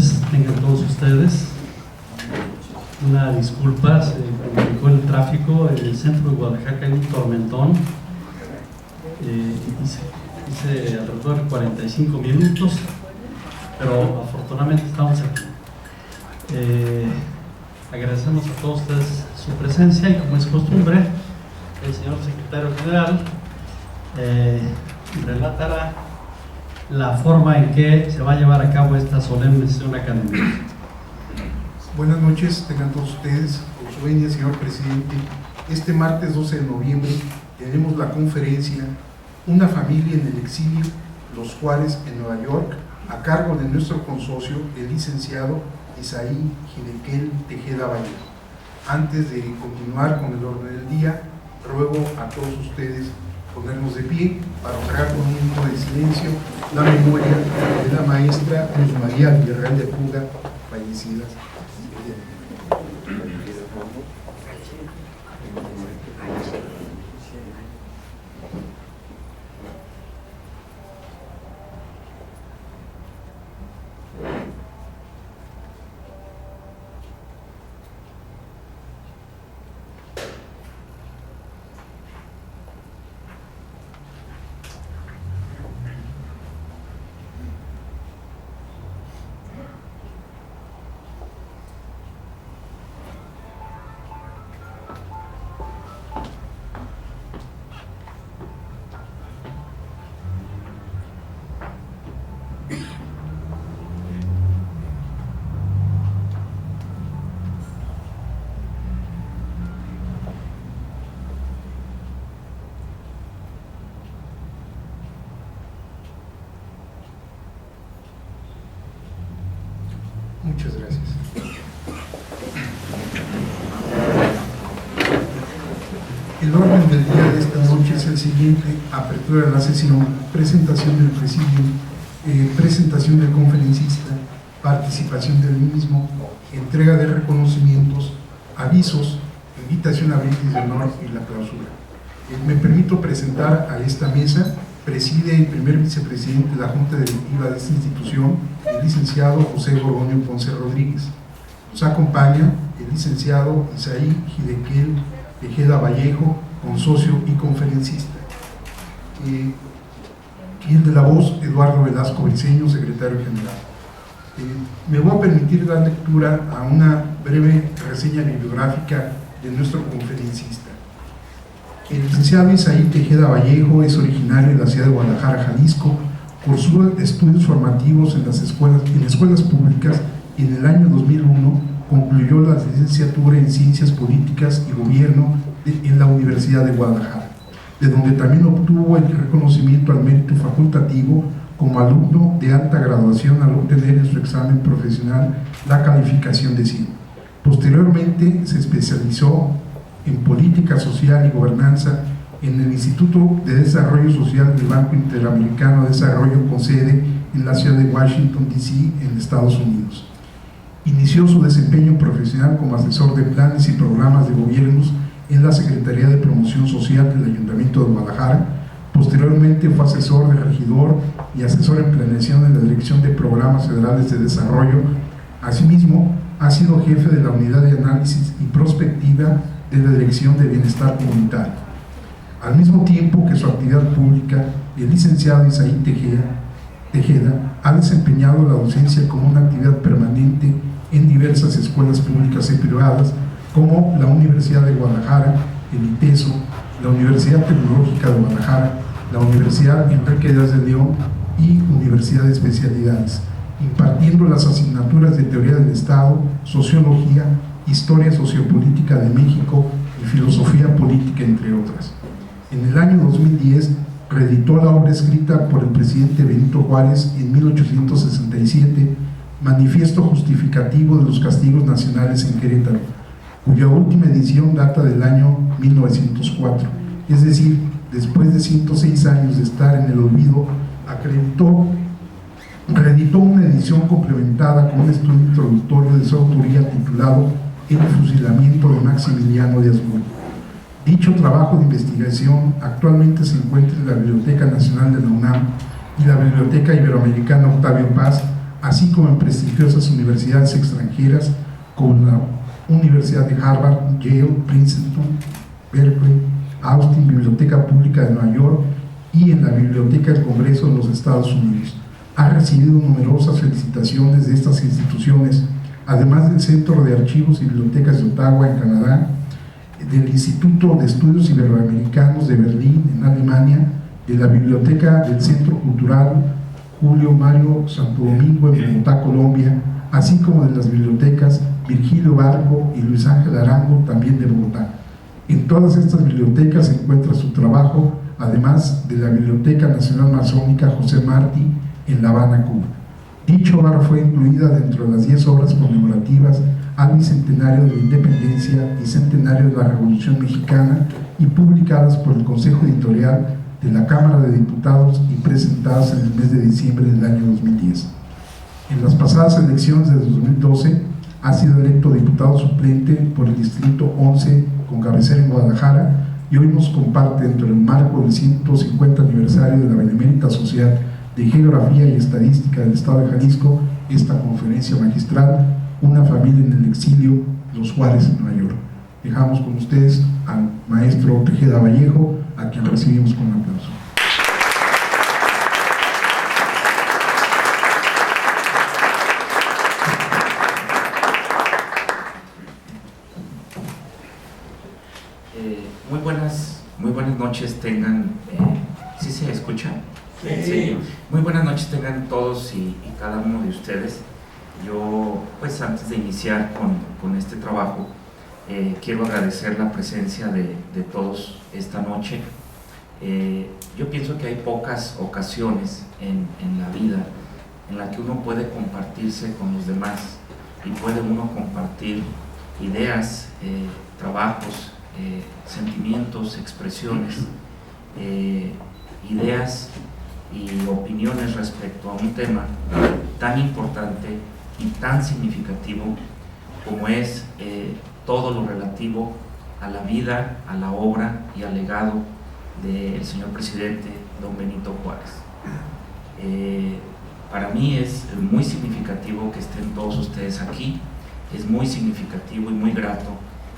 noches tengan todos ustedes. Una disculpa, se complicó el tráfico en el centro de Guadalajara, hay un tormentón. Hice alrededor de 45 minutos, pero afortunadamente estamos aquí. Agradecemos a todos ustedes su presencia y, como es costumbre, el señor secretario general relatará la forma en que se va a llevar a cabo esta solemne sesión académica. Buenas noches, tengan todos ustedes. Por su venia, señor presidente, este martes 12 de noviembre tenemos la conferencia Una familia en el exilio, Los Juárez en Nueva York, a cargo de nuestro consocio, el licenciado Isaí Hidekel Tejeda Vallejo. Antes de continuar con el orden del día, ruego a todos ustedes ponernos de pie para honrar con un minuto de silencio la memoria de la maestra Luz María Villarreal de Puga, fallecida. Muchas gracias. El orden del día de esta noche es el siguiente: apertura de la sesión, presentación del presidium, presentación del conferencista, participación del mismo, entrega de reconocimientos, avisos, invitación a brindis de honor y la clausura. Me permito presentar a esta mesa. Preside el primer vicepresidente de la Junta Directiva de esta institución, el licenciado José Gorgonio Ponce Rodríguez. Nos acompaña el licenciado Isaí Hidekel Tejeda Vallejo, consocio y conferencista. Y el de la voz, Eduardo Velasco Briceño, secretario general. Me voy a permitir dar lectura a una breve reseña bibliográfica de nuestro conferencista. El licenciado Isaí Tejeda Vallejo es originario de la ciudad de Guadalajara, Jalisco. Cursó estudios formativos en escuelas públicas y en el año 2001 concluyó la licenciatura en Ciencias Políticas y Gobierno en la Universidad de Guadalajara, de donde también obtuvo el reconocimiento al mérito facultativo como alumno de alta graduación al obtener en su examen profesional la calificación de 100. Posteriormente se especializó en Política Social y Gobernanza en el Instituto de Desarrollo Social del Banco Interamericano de Desarrollo, con sede en la ciudad de Washington, D.C., en Estados Unidos. Inició su desempeño profesional como asesor de planes y programas de gobiernos en la Secretaría de Promoción Social del Ayuntamiento de Guadalajara. Posteriormente fue asesor de regidor y asesor en planeación en la Dirección de Programas Federales de Desarrollo. Asimismo, ha sido jefe de la Unidad de Análisis y Prospectiva de la Dirección de Bienestar Comunitario. Al mismo tiempo que su actividad pública, el licenciado Isaí Tejeda ha desempeñado la docencia como una actividad permanente en diversas escuelas públicas y privadas, como la Universidad de Guadalajara, el ITESO, la Universidad Tecnológica de Guadalajara, la Universidad Enrique Díaz de León y Universidad de Especialidades, impartiendo las asignaturas de Teoría del Estado, Sociología, Historia Sociopolítica de México y Filosofía Política, entre otras. En el año 2010 reeditó la obra escrita por el presidente Benito Juárez en 1867, Manifiesto Justificativo de los Castigos Nacionales en Querétaro, cuya última edición data del año 1904, es decir, después de 106 años de estar en el olvido, reeditó una edición complementada con un estudio introductorio de su autoría titulado El fusilamiento de Maximiliano de Habsburgo. Dicho trabajo de investigación actualmente se encuentra en la Biblioteca Nacional de la UNAM y la Biblioteca Iberoamericana Octavio Paz, así como en prestigiosas universidades extranjeras como la Universidad de Harvard, Yale, Princeton, Berkeley, Austin, Biblioteca Pública de Nueva York y en la Biblioteca del Congreso de los Estados Unidos. Ha recibido numerosas felicitaciones de estas instituciones, además del Centro de Archivos y Bibliotecas de Ottawa, en Canadá, del Instituto de Estudios Iberoamericanos de Berlín, en Alemania, de la Biblioteca del Centro Cultural Julio Mario Santo Domingo, en Bogotá, Colombia, así como de las bibliotecas Virgilio Barco y Luis Ángel Arango, también de Bogotá. En todas estas bibliotecas se encuentra su trabajo, además de la Biblioteca Nacional Masónica José Martí, en La Habana, Cuba. Dicha obra fue incluida dentro de las 10 obras conmemorativas al Bicentenario de la Independencia y Centenario de la Revolución Mexicana y publicadas por el Consejo Editorial de la Cámara de Diputados y presentadas en el mes de diciembre del año 2010. En las pasadas elecciones de 2012 ha sido electo diputado suplente por el Distrito 11 con cabecera en Guadalajara y hoy nos comparte, dentro del marco del 150 aniversario de la Benemérita Sociedad de Geografía y Estadística del Estado de Jalisco, esta conferencia magistral, Una familia en el exilio, Los Juárez, en Nueva York. Dejamos con ustedes al maestro Tejeda Vallejo, a quien recibimos con un aplauso. Muy buenas noches tengan. ¿Sí se escucha? Sí. Muy buenas noches tengan todos y cada uno de ustedes. Yo, pues antes de iniciar con este trabajo, quiero agradecer la presencia de todos esta noche. Yo pienso que hay pocas ocasiones en la vida en la que uno puede compartirse con los demás y puede uno compartir ideas, trabajos, sentimientos, expresiones, ideas y opiniones respecto a un tema tan importante y tan significativo como es todo lo relativo a la vida, a la obra y al legado del señor presidente don Benito Juárez. Para mí es muy significativo que estén todos ustedes aquí, es muy significativo y muy grato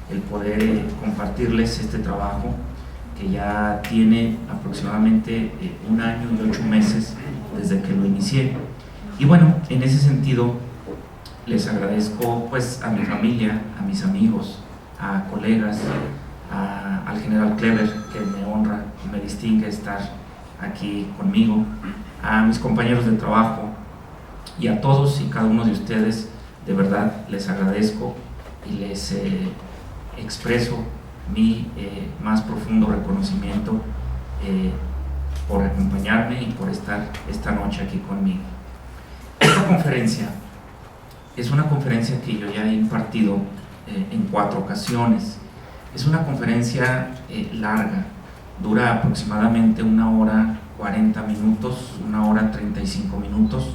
el poder compartirles este trabajo que ya tiene aproximadamente 1 año y 8 meses desde que lo inicié. Y bueno, en ese sentido les agradezco pues a mi familia, a mis amigos, a colegas, al general Kleber, que me honra y me distingue estar aquí conmigo, a mis compañeros de trabajo y a todos y cada uno de ustedes. De verdad les agradezco y les expreso mi más profundo reconocimiento por acompañarme y por estar esta noche aquí conmigo. Esta conferencia es una conferencia que yo ya he impartido en 4 ocasiones. Es una conferencia larga, dura aproximadamente 1 hora 40 minutos, 1 hora 35 minutos.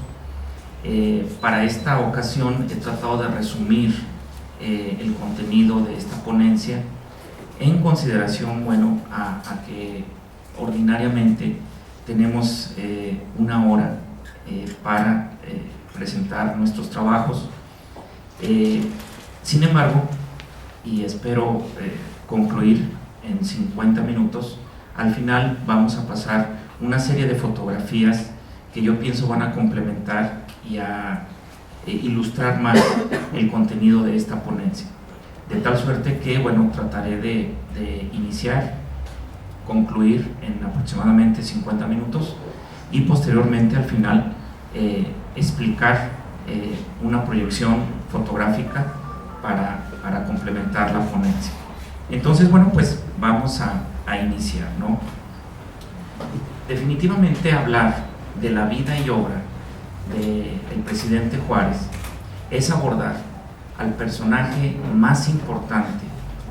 Para esta ocasión he tratado de resumir el contenido de esta ponencia en consideración, bueno, a que ordinariamente tenemos 1 hora para presentar nuestros trabajos. Sin embargo, y espero concluir en 50 minutos, al final vamos a pasar una serie de fotografías que yo pienso van a complementar y a ilustrar más el contenido de esta ponencia. De tal suerte que, bueno, trataré de iniciar, concluir en aproximadamente 50 minutos y posteriormente al final explicar una proyección fotográfica para complementar la ponencia. Entonces, bueno, pues vamos a iniciar, ¿no? Definitivamente hablar de la vida y obra del presidente Juárez es abordar al personaje más importante,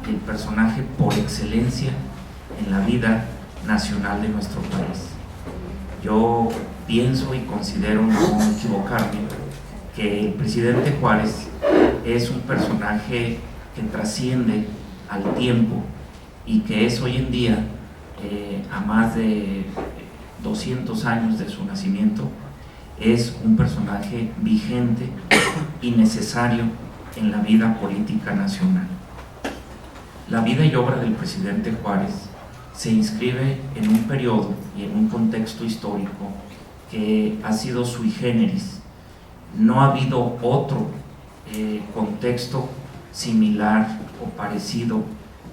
el personaje por excelencia en la vida nacional de nuestro país. Yo pienso y considero, no equivocarme, que el presidente Juárez es un personaje que trasciende al tiempo y que es hoy en día, a más de 200 años de su nacimiento, es un personaje vigente y necesario en la vida política nacional. La vida y obra del presidente Juárez se inscribe en un periodo y en un contexto histórico que ha sido sui generis. No ha habido otro contexto similar o parecido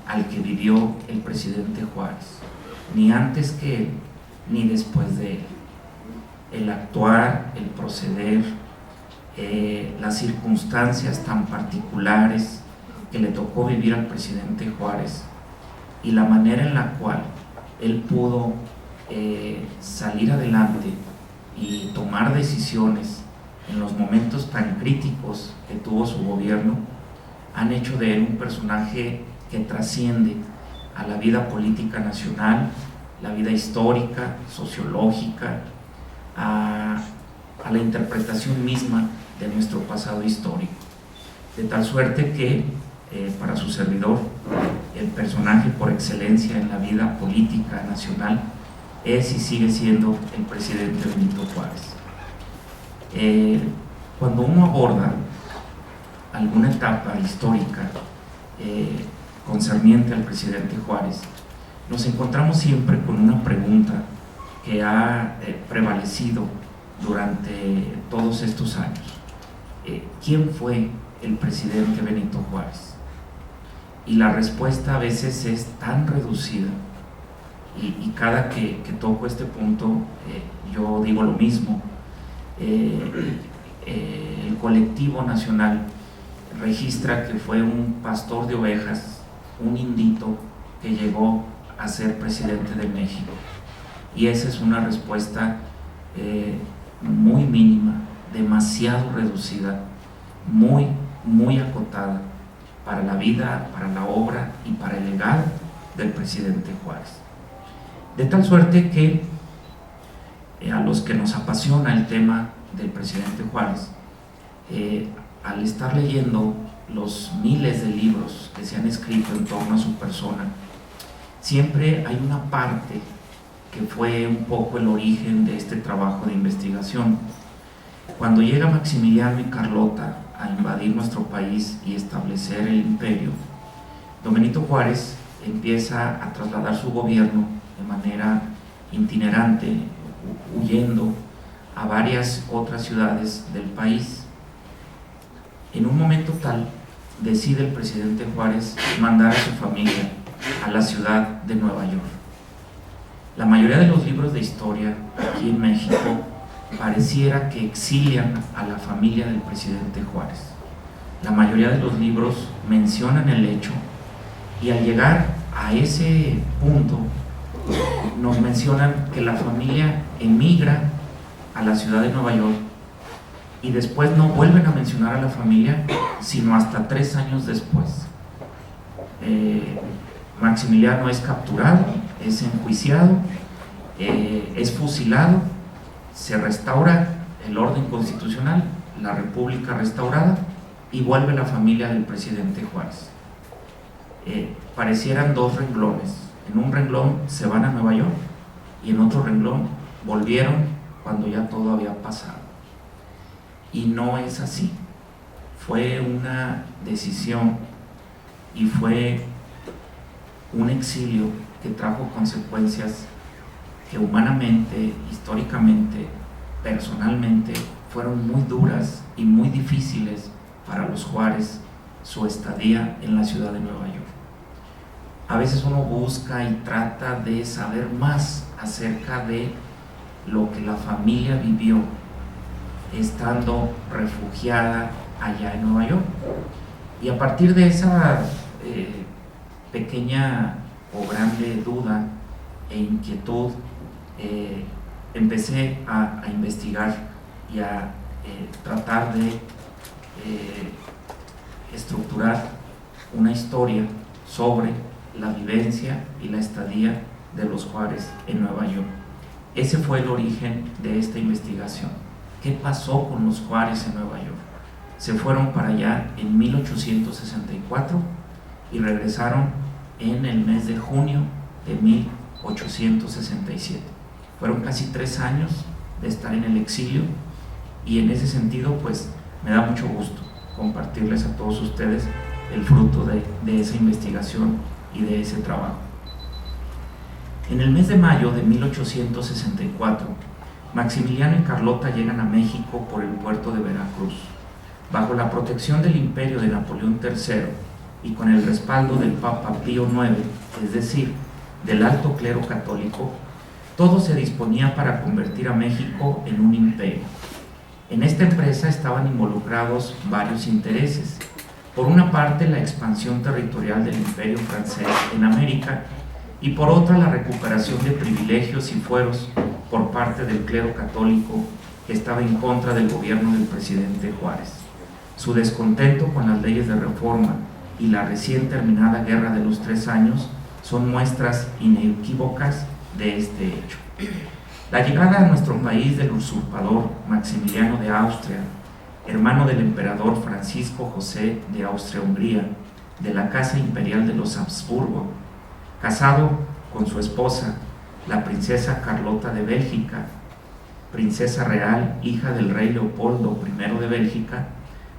al que vivió el presidente Juárez, ni antes que él, ni después de él. El actuar, el proceder, las circunstancias tan particulares que le tocó vivir al presidente Juárez y la manera en la cual él pudo salir adelante y tomar decisiones en los momentos tan críticos que tuvo su gobierno, han hecho de él un personaje que trasciende a la vida política nacional, la vida histórica, sociológica, a la interpretación misma de nuestro pasado histórico. De tal suerte que, para su servidor, el personaje por excelencia en la vida política nacional es y sigue siendo el presidente Benito Juárez. Cuando uno aborda alguna etapa histórica concerniente al presidente Juárez, nos encontramos siempre con una pregunta que ha prevalecido durante todos estos años. ¿Quién fue el presidente Benito Juárez? Y la respuesta a veces es tan reducida, y cada que toco este punto yo digo lo mismo. El colectivo nacional registra que fue un pastor de ovejas, un indito que llegó a ser presidente de México, y esa es una respuesta muy mínima, demasiado reducida, muy acotada para la vida, para la obra y para el legado del presidente Juárez. De tal suerte que a los que nos apasiona el tema del presidente Juárez, al estar leyendo los miles de libros que se han escrito en torno a su persona, siempre hay una parte que fue un poco el origen de este trabajo de investigación. Cuando llega Maximiliano y Carlota a invadir nuestro país y establecer el imperio, don Benito Juárez empieza a trasladar su gobierno de manera itinerante, huyendo a varias otras ciudades del país. En un momento tal, decide el presidente Juárez mandar a su familia a la ciudad de Nueva York. La mayoría de los libros de historia aquí en México pareciera que exilian a la familia del presidente Juárez. La mayoría de los libros mencionan el hecho, y al llegar a ese punto nos mencionan que la familia emigra a la ciudad de Nueva York, y después no vuelven a mencionar a la familia sino hasta 3 años después. Maximiliano es capturado, es enjuiciado, es fusilado, se restaura el orden constitucional, la república restaurada, y vuelve la familia del presidente Juárez. Parecieran 2 renglones. En un renglón se van a Nueva York y en otro renglón volvieron cuando ya todo había pasado. Y no es así. Fue una decisión y fue un exilio que trajo consecuencias que humanamente, históricamente, personalmente fueron muy duras y muy difíciles para los Juárez, su estadía en la ciudad de Nueva York. A veces uno busca y trata de saber más acerca de lo que la familia vivió estando refugiada allá en Nueva York, y a partir de esa pequeña o grande duda e inquietud, empecé a investigar y a tratar de estructurar una historia sobre la vivencia y la estadía de los Juárez en Nueva York. Ese fue el origen de esta investigación. ¿Qué pasó con los Juárez en Nueva York? Se fueron para allá en 1864 y regresaron en el mes de junio de 1867. Fueron casi 3 años de estar en el exilio, y en ese sentido pues me da mucho gusto compartirles a todos ustedes el fruto de esa investigación y de ese trabajo. En el mes de mayo de 1864, Maximiliano y Carlota llegan a México por el puerto de Veracruz. Bajo la protección del imperio de Napoleón III y con el respaldo del Papa Pío IX, es decir, del alto clero católico, todo se disponía para convertir a México en un imperio. En esta empresa estaban involucrados varios intereses. Por una parte, la expansión territorial del imperio francés en América y por otra, la recuperación de privilegios y fueros por parte del clero católico que estaba en contra del gobierno del presidente Juárez. Su descontento con las leyes de reforma y la recién terminada Guerra de los 3 años son muestras inequívocas de este hecho. La llegada a nuestro país del usurpador Maximiliano de Austria, hermano del emperador Francisco José de Austria-Hungría, de la Casa Imperial de los Habsburgo, casado con su esposa, la princesa Carlota de Bélgica, princesa real, hija del rey Leopoldo I de Bélgica,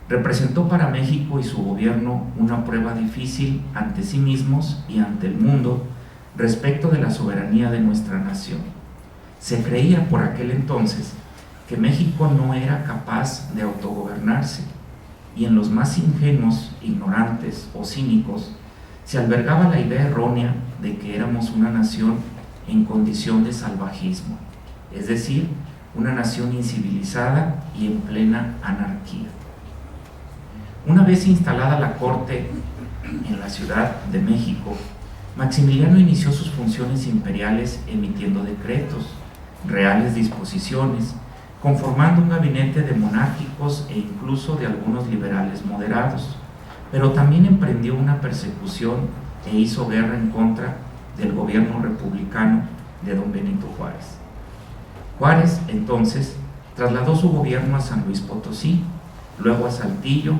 representó para México y su gobierno una prueba difícil ante sí mismos y ante el mundo respecto de la soberanía de nuestra nación. Se creía por aquel entonces que México no era capaz de autogobernarse, y en los más ingenuos, ignorantes o cínicos se albergaba la idea errónea de que éramos una nación en condición de salvajismo, es decir, una nación incivilizada y en plena anarquía. Una vez instalada la corte en la Ciudad de México, Maximiliano inició sus funciones imperiales emitiendo decretos, reales disposiciones, conformando un gabinete de monárquicos e incluso de algunos liberales moderados, pero también emprendió una persecución e hizo guerra en contra del gobierno republicano de don Benito Juárez. Juárez, entonces, trasladó su gobierno a San Luis Potosí, luego a Saltillo,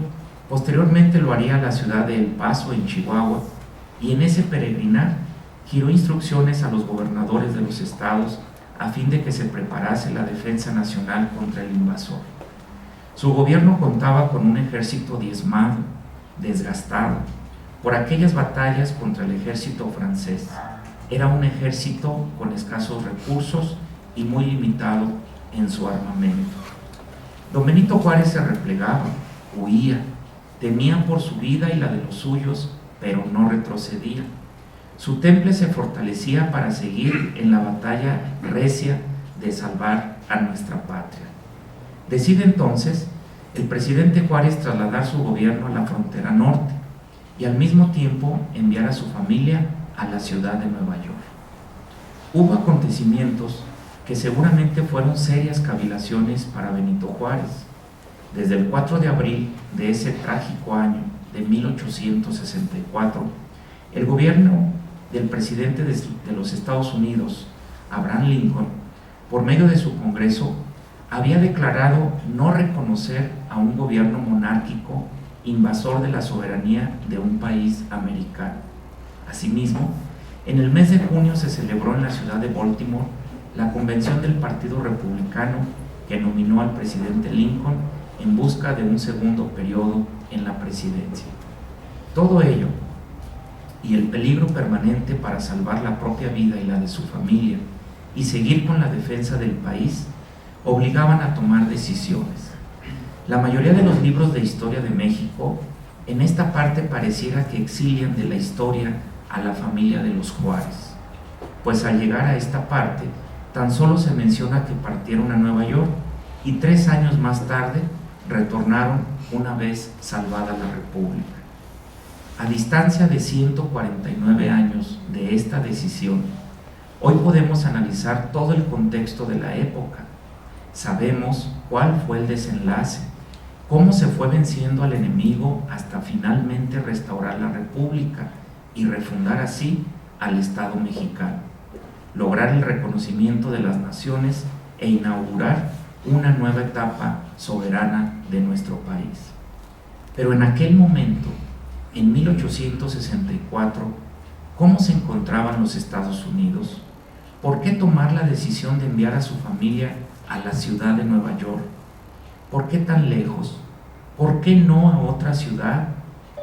posteriormente lo haría a la ciudad de El Paso, en Chihuahua, y en ese peregrinar giró instrucciones a los gobernadores de los estados a fin de que se preparase la defensa nacional contra el invasor. Su gobierno contaba con un ejército diezmado, desgastado, por aquellas batallas contra el ejército francés. Era un ejército con escasos recursos y muy limitado en su armamento. Don Benito Juárez se replegaba, huía, temía por su vida y la de los suyos, pero no retrocedía. Su temple se fortalecía para seguir en la batalla recia de salvar a nuestra patria. Decide entonces el presidente Juárez trasladar su gobierno a la frontera norte y al mismo tiempo enviar a su familia a la ciudad de Nueva York. Hubo acontecimientos que seguramente fueron serias cavilaciones para Benito Juárez. Desde el 4 de abril de ese trágico año de 1864, el gobierno del presidente de los Estados Unidos, Abraham Lincoln, por medio de su Congreso, había declarado no reconocer a un gobierno monárquico invasor de la soberanía de un país americano. Asimismo, en el mes de junio se celebró en la ciudad de Baltimore la convención del Partido Republicano que nominó al presidente Lincoln en busca de un segundo periodo en la presidencia. Todo ello y el peligro permanente para salvar la propia vida y la de su familia y seguir con la defensa del país obligaban a tomar decisiones. La mayoría de los libros de historia de México en esta parte pareciera que exilian de la historia a la familia de los Juárez, pues al llegar a esta parte tan solo se menciona que partieron a Nueva York y 3 años más tarde retornaron una vez salvada la República. A distancia de 149 años de esta decisión, hoy podemos analizar todo el contexto de la época. Sabemos cuál fue el desenlace, cómo se fue venciendo al enemigo hasta finalmente restaurar la República y refundar así al Estado mexicano, lograr el reconocimiento de las naciones e inaugurar una nueva etapa soberana de nuestro país. Pero en aquel momento, en 1864, ¿cómo se encontraban los Estados Unidos? ¿Por qué tomar la decisión de enviar a su familia a la ciudad de Nueva York? ¿Por qué tan lejos? ¿Por qué no a otra ciudad,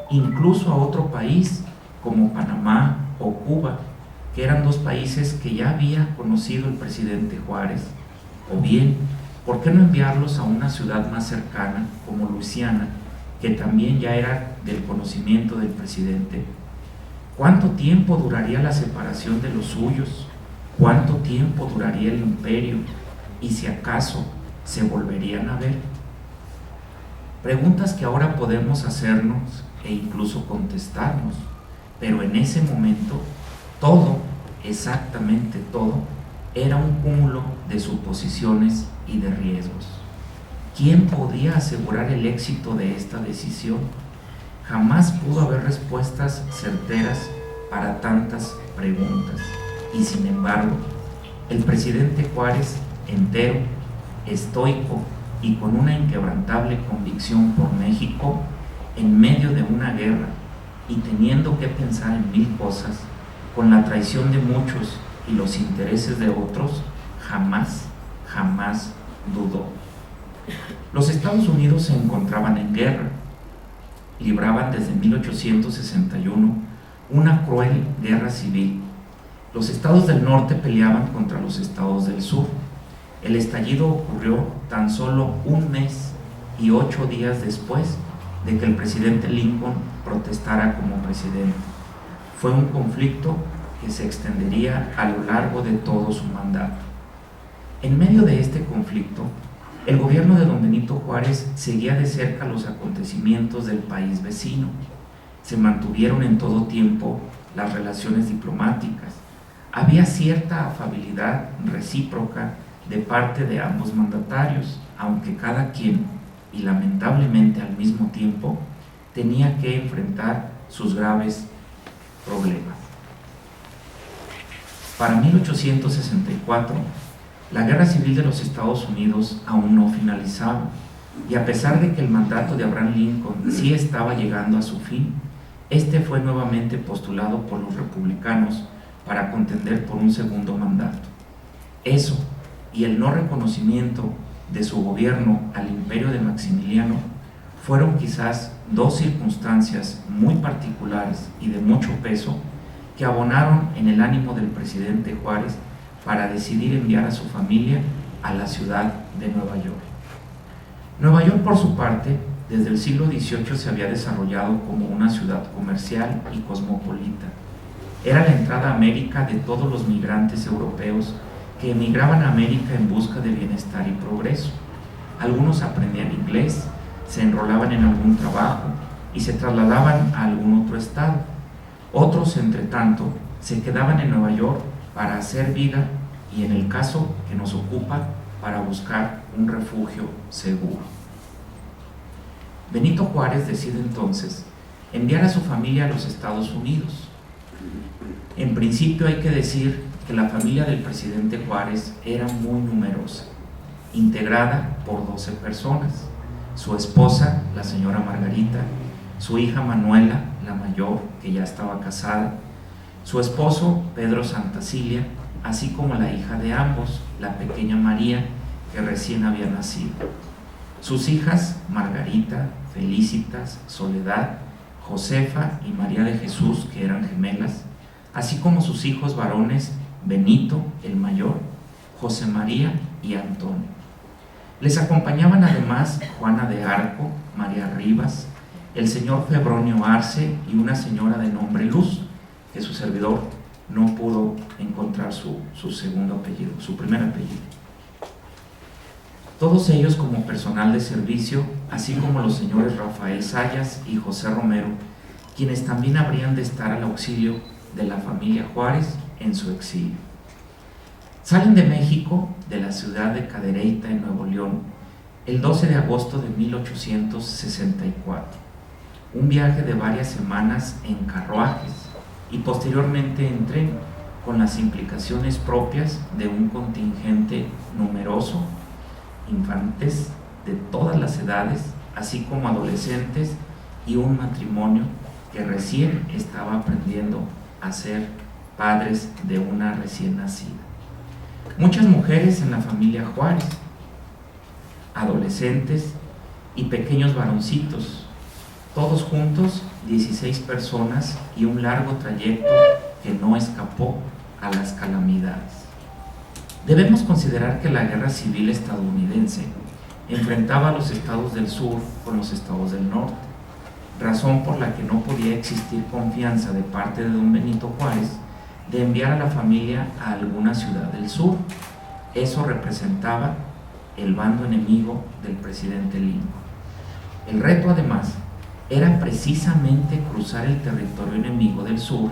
incluso a otro país como Panamá o Cuba, que eran dos países que ya había conocido el presidente Juárez? O bien, ¿por qué no enviarlos a una ciudad más cercana como Luisiana, que también ya era del conocimiento del presidente? ¿Cuánto tiempo duraría la separación de los suyos? ¿Cuánto tiempo duraría el imperio? Y si acaso se volverían a ver. Preguntas que ahora podemos hacernos e incluso contestarnos, pero en ese momento todo, exactamente todo, era un cúmulo de suposiciones y de riesgos. ¿Quién podía asegurar el éxito de esta decisión? Jamás pudo haber respuestas certeras para tantas preguntas. Y sin embargo, el presidente Juárez, entero, estoico y con una inquebrantable convicción por México, en medio de una guerra y teniendo que pensar en mil cosas, con la traición de muchos y los intereses de otros, jamás dudó. Los Estados Unidos se encontraban en guerra, libraban desde 1861 una cruel guerra civil. Los estados del norte peleaban contra los estados del sur. El estallido ocurrió tan solo un mes y 8 días después de que el presidente Lincoln protestara como presidente. Fue un conflicto que se extendería a lo largo de todo su mandato. En medio de este conflicto, el gobierno de don Benito Juárez seguía de cerca los acontecimientos del país vecino. Se mantuvieron en todo tiempo las relaciones diplomáticas. Había cierta afabilidad recíproca de parte de ambos mandatarios, aunque cada quien, y lamentablemente al mismo tiempo, tenía que enfrentar sus graves problemas. Para 1864, la guerra civil de los Estados Unidos aún no finalizaba, y a pesar de que el mandato de Abraham Lincoln sí estaba llegando a su fin, este fue nuevamente postulado por los republicanos para contender por un segundo mandato. Eso y el no reconocimiento de su gobierno al imperio de Maximiliano fueron quizás dos circunstancias muy particulares y de mucho peso que abonaron en el ánimo del presidente Juárez para decidir enviar a su familia a la ciudad de Nueva York. Nueva York, por su parte, desde el siglo XVIII se había desarrollado como una ciudad comercial y cosmopolita. Era la entrada a América de todos los migrantes europeos que emigraban a América en busca de bienestar y progreso. Algunos aprendían inglés, se enrolaban en algún trabajo y se trasladaban a algún otro estado. Otros, entre tanto, se quedaban en Nueva York para hacer vida y, en el caso que nos ocupa, para buscar un refugio seguro. Benito Juárez decide entonces enviar a su familia a los Estados Unidos. En principio hay que decir que la familia del presidente Juárez era muy numerosa, integrada por 12 personas: su esposa, la señora Margarita, su hija Manuela, la mayor, que ya estaba casada, su esposo Pedro Santacilia, así como la hija de ambos, la pequeña María, que recién había nacido. Sus hijas Margarita, Felicitas, Soledad, Josefa y María de Jesús, que eran gemelas, así como sus hijos varones Benito, el mayor, José María y Antonio. Les acompañaban además Juana de Arco, María Rivas, el señor Febronio Arce y una señora de nombre Luz, que su servidor no pudo encontrar su segundo apellido, su primer apellido. Todos ellos como personal de servicio, así como los señores Rafael Sayas y José Romero, quienes también habrían de estar al auxilio de la familia Juárez en su exilio. Salen de México, de la ciudad de Cadereyta, en Nuevo León, el 12 de agosto de 1864. Un viaje de varias semanas en carruajes y posteriormente en tren, con las implicaciones propias de un contingente numeroso, infantes de todas las edades, así como adolescentes, y un matrimonio que recién estaba aprendiendo a ser padres de una recién nacida. Muchas mujeres en la familia Juárez. adolescentes y pequeños varoncitos, todos juntos 16 personas y un largo trayecto que no escapó a las calamidades. Debemos considerar que la guerra civil estadounidense enfrentaba a los estados del sur con los estados del norte, razón por la que no podía existir confianza de parte de don Benito Juárez de enviar a la familia a alguna ciudad del sur. Eso representaba el bando enemigo del presidente Lincoln. El reto, además, era precisamente cruzar el territorio enemigo del sur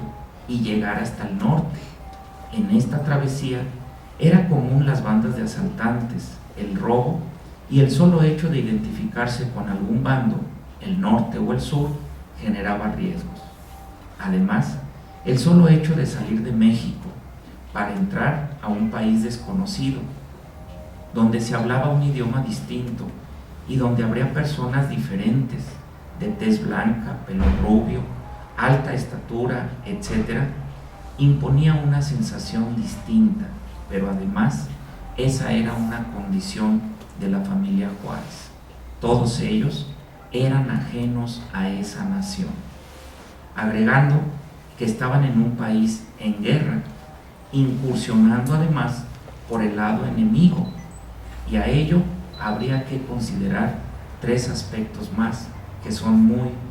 y llegar hasta el norte. En esta travesía era común las bandas de asaltantes, el robo y el solo hecho de identificarse con algún bando, el norte o el sur, generaba riesgos. Además, el solo hecho de salir de México para entrar a un país desconocido, donde se hablaba un idioma distinto y donde habría personas diferentes, de tez blanca, pelo rubio, alta estatura, etc., imponía una sensación distinta, pero además esa era una condición de la familia Juárez. Todos ellos eran ajenos a esa nación, agregando que estaban en un país en guerra, incursionando además por el lado enemigo, y a ello habría que considerar tres aspectos más que son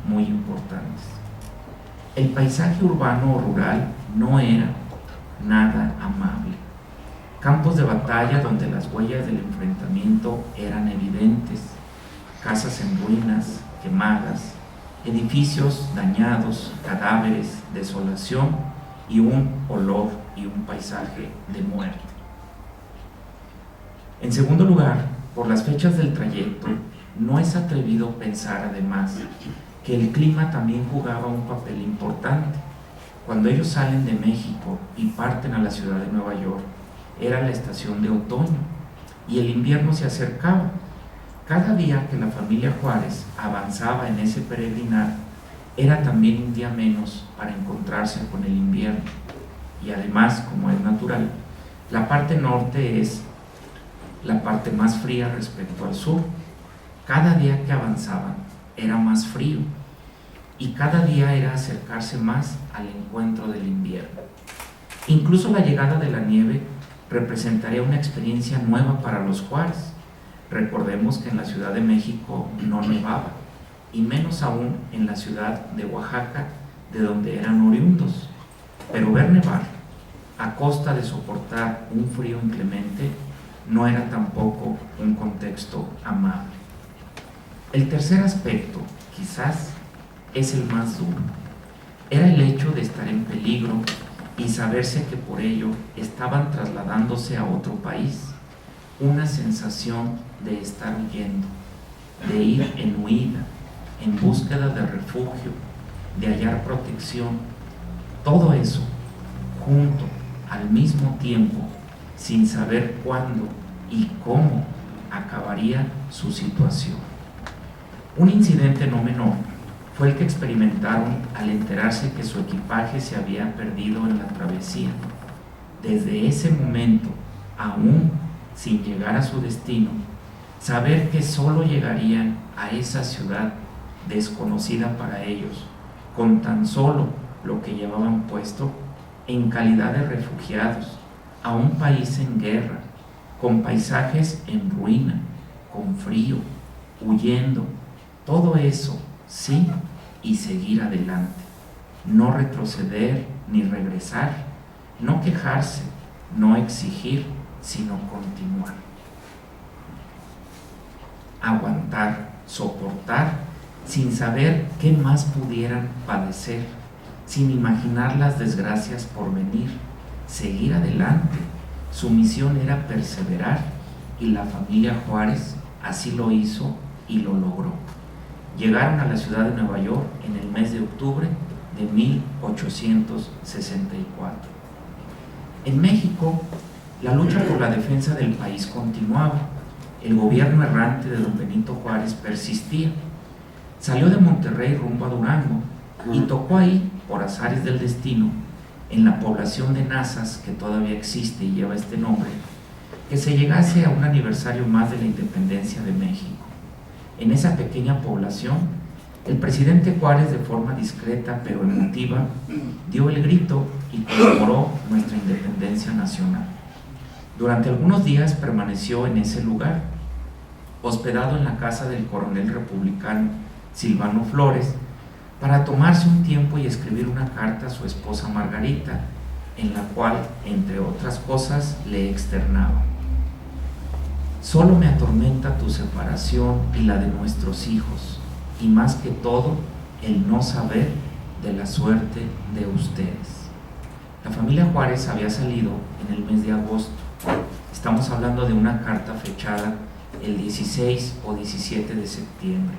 muy importantes. El paisaje urbano o rural no era nada amable. Campos de batalla donde las huellas del enfrentamiento eran evidentes, casas en ruinas, quemadas, edificios dañados, cadáveres, desolación y un olor y un paisaje de muerte. En segundo lugar, por las fechas del trayecto, no es atrevido pensar además que el clima también jugaba un papel importante. Cuando ellos salen de México y parten a la ciudad de Nueva York, era la estación de otoño y el invierno se acercaba. Cada día que la familia Juárez avanzaba en ese peregrinar era también un día menos para encontrarse con el invierno. Y además, como es natural, la parte norte es la parte más fría respecto al sur. Cada día que avanzaban era más frío y cada día era acercarse más al encuentro del invierno. Incluso la llegada de la nieve representaría una experiencia nueva para los Juárez. Recordemos que en la Ciudad de México no nevaba, y menos aún en la ciudad de Oaxaca, de donde eran oriundos. Pero ver nevar a costa de soportar un frío inclemente no era tampoco un contexto amable. El tercer aspecto, quizás, es el más duro. Era el hecho de estar en peligro y saberse que por ello estaban trasladándose a otro país. Una sensación de estar huyendo, de ir en huida, en búsqueda de refugio, de hallar protección. Todo eso, junto, al mismo tiempo, sin saber cuándo y cómo acabaría su situación. Un incidente no menor fue el que experimentaron al enterarse que su equipaje se había perdido en la travesía. Desde ese momento, aún sin llegar a su destino, saber que solo llegarían a esa ciudad desconocida para ellos, con tan solo lo que llevaban puesto, en calidad de refugiados, a un país en guerra, con paisajes en ruina, con frío, huyendo, todo eso, sí, y seguir adelante, no retroceder ni regresar, no quejarse, no exigir, sino continuar. Aguantar, soportar, sin saber qué más pudieran padecer, sin imaginar las desgracias por venir, seguir adelante. Su misión era perseverar y la familia Juárez así lo hizo y lo logró. Llegaron a la ciudad de Nueva York en el mes de octubre de 1864. En México, la lucha por la defensa del país continuaba. El gobierno errante de don Benito Juárez persistía. Salió de Monterrey rumbo a Durango y tocó ahí, por azares del destino, en la población de Nazas, que todavía existe y lleva este nombre, que se llegase a un aniversario más de la independencia de México. En esa pequeña población, el presidente Juárez, de forma discreta pero emotiva, dio el grito y conmemoró nuestra independencia nacional. Durante algunos días permaneció en ese lugar, hospedado en la casa del coronel republicano Silvano Flores, para tomarse un tiempo y escribir una carta a su esposa Margarita, en la cual, entre otras cosas, le externaba: solo me atormenta tu separación y la de nuestros hijos, y más que todo, el no saber de la suerte de ustedes. La familia Juárez había salido en el mes de agosto. Estamos hablando de una carta fechada el 16 o 17 de septiembre.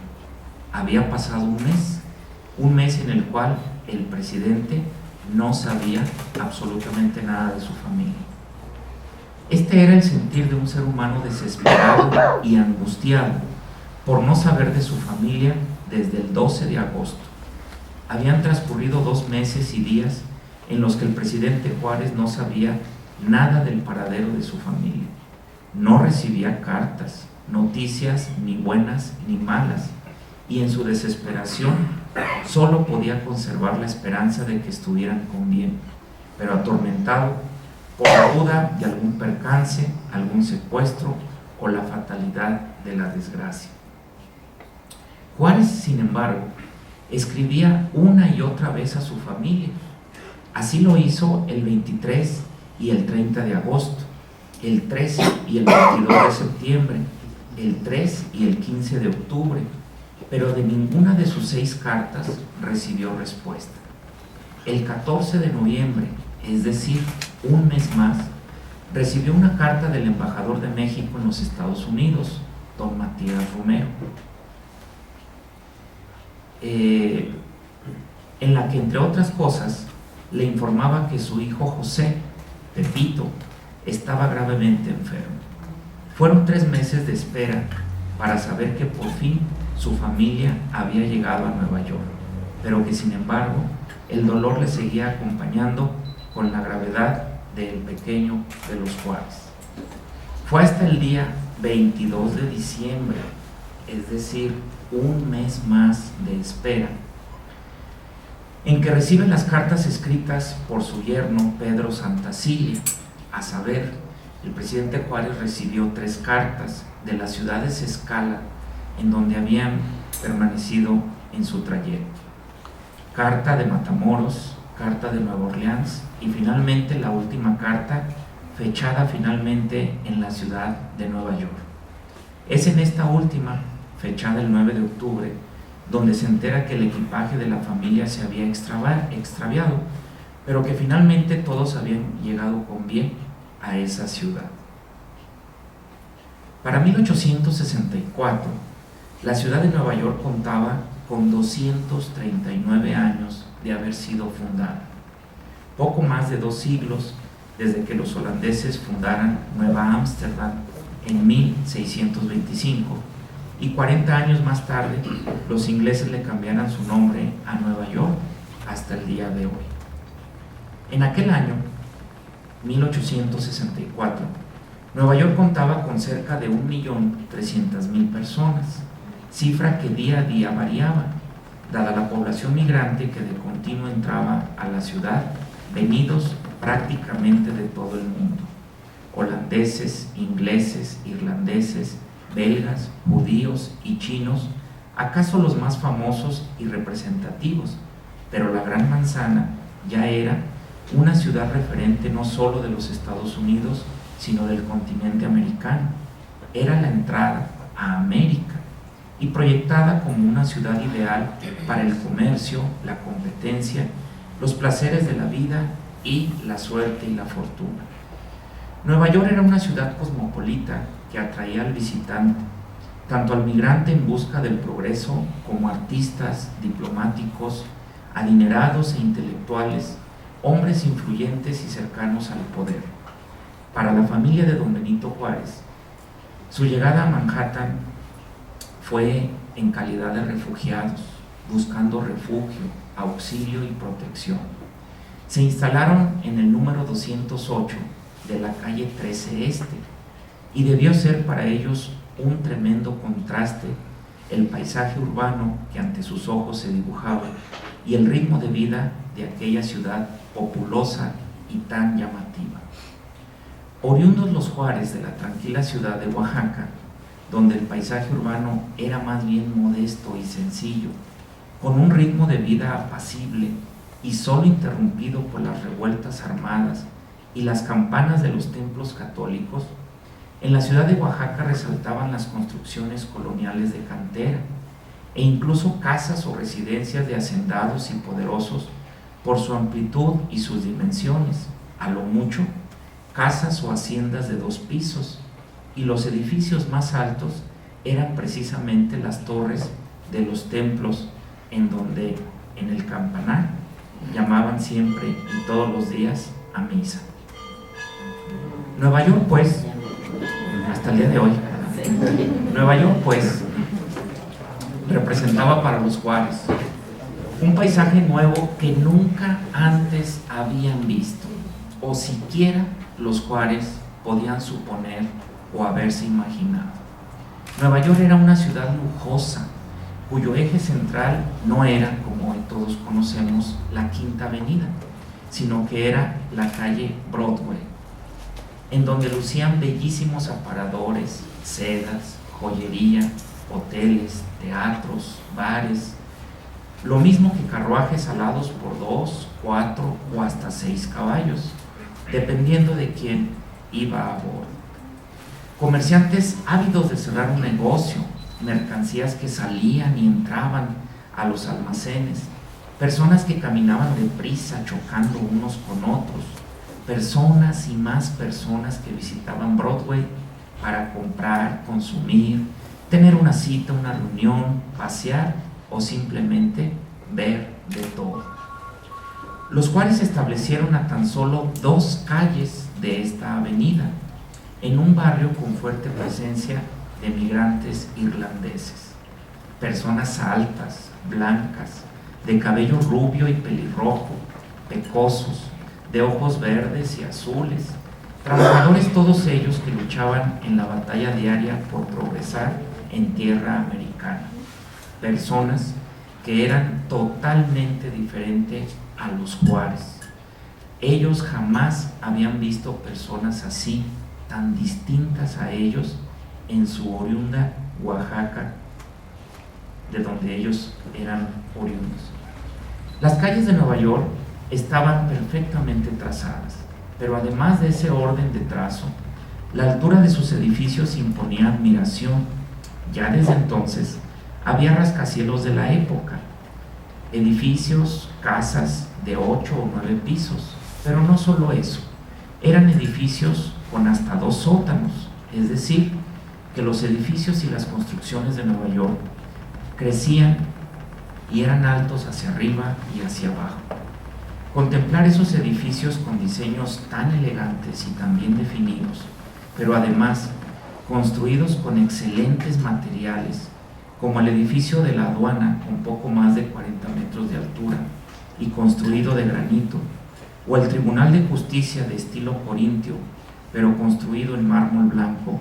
Había pasado un mes en el cual el presidente no sabía absolutamente nada de su familia. Este era el sentir de un ser humano desesperado y angustiado por no saber de su familia desde el 12 de agosto. Habían transcurrido 2 meses y días en los que el presidente Juárez no sabía nada del paradero de su familia. No recibía cartas, noticias ni buenas ni malas, y en su desesperación solo podía conservar la esperanza de que estuvieran con bien, pero atormentado por la duda de algún percance, algún secuestro o la fatalidad de la desgracia. Juárez, sin embargo, escribía una y otra vez a su familia. Así lo hizo el 23 y el 30 de agosto, el 13 y el 22 de septiembre, el 3 y el 15 de octubre, pero de ninguna de sus 6 cartas recibió respuesta. El 14 de noviembre, es decir, un mes más, recibió una carta del embajador de México en los Estados Unidos, don Matías Romero, en la que, entre otras cosas, le informaba que su hijo José, Pepito, estaba gravemente enfermo. Fueron 3 meses de espera para saber que por fin su familia había llegado a Nueva York, pero que sin embargo el dolor le seguía acompañando con la gravedad del pequeño de los Juárez. Fue hasta el día 22 de diciembre, es decir, un mes más de espera, en que reciben las cartas escritas por su yerno Pedro Santacilia. A saber, el presidente Juárez recibió 3 cartas de las ciudades escala en donde habían permanecido en su trayecto: carta de Matamoros, carta de Nueva Orleans y finalmente la última carta, fechada finalmente en la ciudad de Nueva York. Es en esta última, fechada el 9 de octubre, donde se entera que el equipaje de la familia se había extraviado, pero que finalmente todos habían llegado con bien a esa ciudad. Para 1864, la ciudad de Nueva York contaba con 239 años de haber sido fundada. Poco más de 2 siglos desde que los holandeses fundaran Nueva Ámsterdam en 1625, y 40 años más tarde los ingleses le cambiaran su nombre a Nueva York hasta el día de hoy. En aquel año, 1864, Nueva York contaba con cerca de 1.300.000 personas, cifra que día a día variaba, dada la población migrante que de continuo entraba a la ciudad, venidos prácticamente de todo el mundo: holandeses, ingleses, irlandeses, belgas, judíos y chinos, acaso los más famosos y representativos, pero la Gran Manzana ya era una ciudad referente no solo de los Estados Unidos, sino del continente americano. Era la entrada a América y proyectada como una ciudad ideal para el comercio, la competencia, los placeres de la vida y la suerte y la fortuna. Nueva York era una ciudad cosmopolita que atraía al visitante, tanto al migrante en busca del progreso como artistas, diplomáticos, adinerados e intelectuales, hombres influyentes y cercanos al poder. Para la familia de don Benito Juárez, su llegada a Manhattan fue en calidad de refugiados, buscando refugio, auxilio y protección. Se instalaron en el número 208 de la calle 13 Este, y debió ser para ellos un tremendo contraste el paisaje urbano que ante sus ojos se dibujaba y el ritmo de vida de aquella ciudad populosa y tan llamativa. Oriundos los Juárez de la tranquila ciudad de Oaxaca, donde el paisaje urbano era más bien modesto y sencillo, con un ritmo de vida apacible y solo interrumpido por las revueltas armadas y las campanas de los templos católicos, en la ciudad de Oaxaca resaltaban las construcciones coloniales de cantera e incluso casas o residencias de hacendados y poderosos por su amplitud y sus dimensiones, a lo mucho casas o haciendas de 2 pisos, y los edificios más altos eran precisamente las torres de los templos, en donde en el campanar llamaban siempre y todos los días a misa. Nueva York, pues, hasta el día de hoy, Nueva York, pues, representaba para los Juárez un paisaje nuevo que nunca antes habían visto, o siquiera los Juárez podían suponer o haberse imaginado. Nueva York era una ciudad lujosa, cuyo eje central no era, como hoy todos conocemos, la Quinta Avenida, sino que era la calle Broadway, en donde lucían bellísimos aparadores, sedas, joyería, hoteles, teatros, bares, lo mismo que carruajes alados por 2, 4 o hasta 6 caballos, dependiendo de quién iba a bordo. Comerciantes ávidos de cerrar un negocio, mercancías que salían y entraban a los almacenes, personas que caminaban deprisa chocando unos con otros, personas y más personas que visitaban Broadway para comprar, consumir, tener una cita, una reunión, pasear o simplemente ver de todo. Los Juárez se establecieron a tan solo 2 calles de esta avenida, en un barrio con fuerte presencia de migrantes irlandeses, personas altas, blancas, de cabello rubio y pelirrojo, pecosos, de ojos verdes y azules, trabajadores todos ellos que luchaban en la batalla diaria por progresar en tierra americana, personas que eran totalmente diferentes a los Juárez. Ellos jamás habían visto personas así, tan distintas a ellos, en su oriunda Oaxaca, de donde ellos eran oriundos. Las calles de Nueva York estaban perfectamente trazadas, pero además de ese orden de trazo, la altura de sus edificios imponía admiración. Ya desde entonces había rascacielos de la época, edificios, casas de 8 o 9 pisos, pero no solo eso, eran edificios con hasta 2 sótanos, es decir, que los edificios y las construcciones de Nueva York crecían y eran altos hacia arriba y hacia abajo. Contemplar esos edificios con diseños tan elegantes y tan bien definidos, pero además construidos con excelentes materiales, como el edificio de la aduana con poco más de 40 metros de altura y construido de granito, o el Tribunal de Justicia de estilo corintio, pero construido en mármol blanco,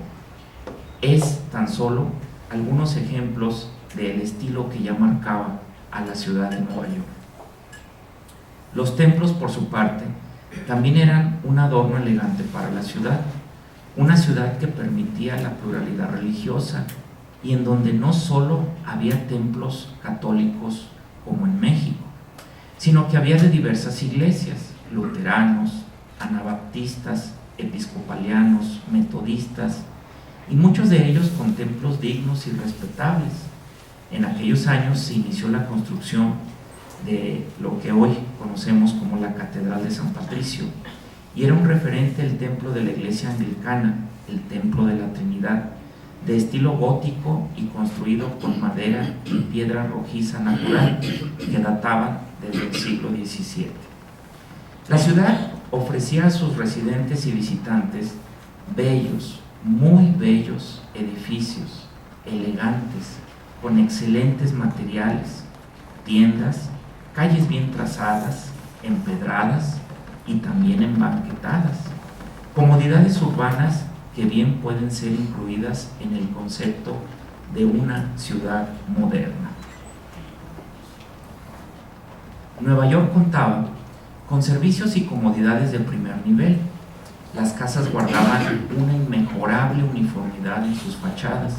es tan solo algunos ejemplos del estilo que ya marcaba a la ciudad de Nueva York. Los templos, por su parte, también eran un adorno elegante para la ciudad, una ciudad que permitía la pluralidad religiosa y en donde no solo había templos católicos como en México, sino que había de diversas iglesias, luteranos, anabaptistas, episcopalianos, metodistas, y muchos de ellos con templos dignos y respetables. En aquellos años se inició la construcción de lo que hoy conocemos como la Catedral de San Patricio, y era un referente el templo de la iglesia anglicana, el Templo de la Trinidad, de estilo gótico y construido con madera y piedra rojiza natural que databan desde el siglo XVII. La ciudad ofrecía a sus residentes y visitantes bellos, muy bellos edificios, elegantes, con excelentes materiales, tiendas, calles bien trazadas, empedradas y también embanquetadas, comodidades urbanas que bien pueden ser incluidas en el concepto de una ciudad moderna. Nueva York contaba con servicios y comodidades de primer nivel. Las casas guardaban una inmejorable uniformidad en sus fachadas,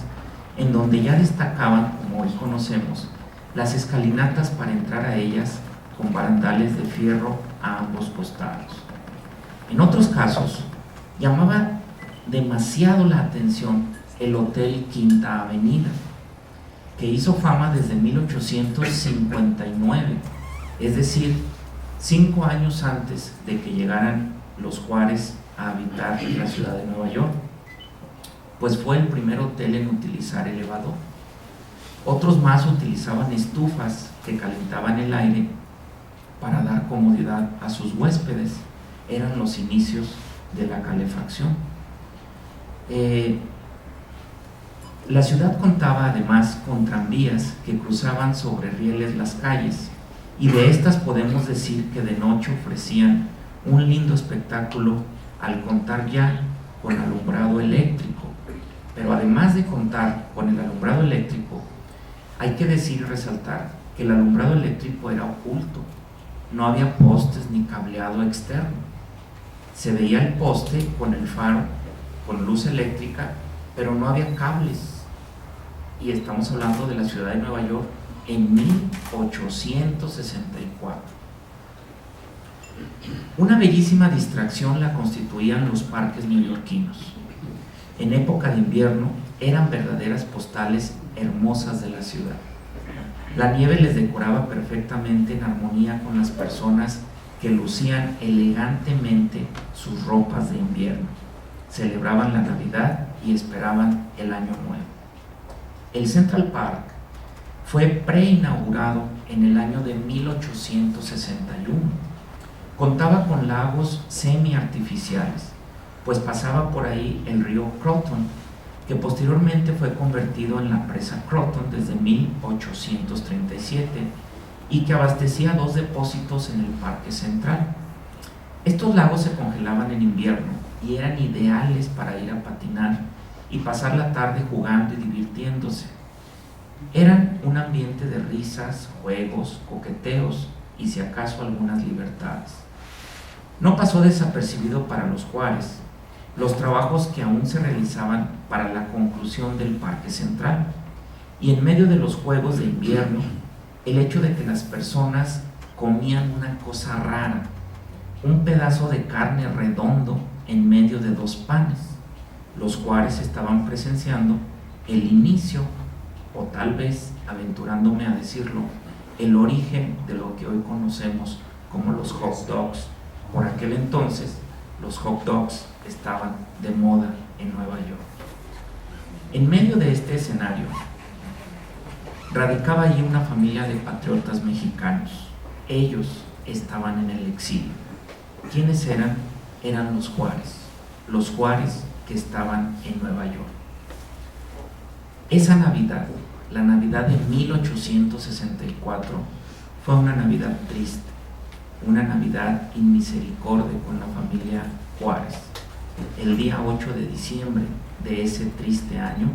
en donde ya destacaban, como hoy conocemos, las escalinatas para entrar a ellas con barandales de fierro a ambos costados. En otros casos, llamaba demasiado la atención el Hotel Quinta Avenida, que hizo fama desde 1859, es decir, 5 años antes de que llegaran los Juárez a habitar la ciudad de Nueva York, pues fue el primer hotel en utilizar elevador. Otros más utilizaban estufas que calentaban el aire para dar comodidad a sus huéspedes. Eran los inicios de la calefacción. La ciudad contaba además con tranvías que cruzaban sobre rieles las calles, y de estas podemos decir que de noche ofrecían un lindo espectáculo al contar ya con alumbrado eléctrico. Pero además de contar con el alumbrado eléctrico, hay que decir y resaltar que el alumbrado eléctrico era oculto. No había postes ni cableado externo. Se veía el poste con el faro, con luz eléctrica, pero no había cables. Y estamos hablando de la ciudad de Nueva York en 1864. Una bellísima distracción la constituían los parques neoyorquinos. En época de invierno eran verdaderas postales hermosas de la ciudad. La nieve les decoraba perfectamente en armonía con las personas que lucían elegantemente sus ropas de invierno, celebraban la Navidad y esperaban el Año Nuevo. El Central Park fue preinaugurado en el año de 1861. Contaba con lagos semiartificiales, pues pasaba por ahí el río Croton, que posteriormente fue convertido en la presa Croton desde 1837 y que abastecía 2 depósitos en el Parque Central. Estos lagos se congelaban en invierno y eran ideales para ir a patinar y pasar la tarde jugando y divirtiéndose. Eran un ambiente de risas, juegos, coqueteos y si acaso algunas libertades. No pasó desapercibido para los Juárez los trabajos que aún se realizaban para la conclusión del Parque Central, y en medio de los juegos de invierno, el hecho de que las personas comían una cosa rara, un pedazo de carne redondo en medio de 2 panes. Los Juárez estaban presenciando el inicio, o tal vez, aventurándome a decirlo, el origen de lo que hoy conocemos como los hot dogs. Por aquel entonces, los hot dogs estaban de moda en Nueva York. En medio de este escenario, radicaba allí una familia de patriotas mexicanos. Ellos estaban en el exilio. ¿Quiénes eran? Eran los Juárez que estaban en Nueva York. Esa Navidad, la Navidad de 1864, fue una Navidad triste, una Navidad inmisericordia con la familia Juárez. El día 8 de diciembre de ese triste año,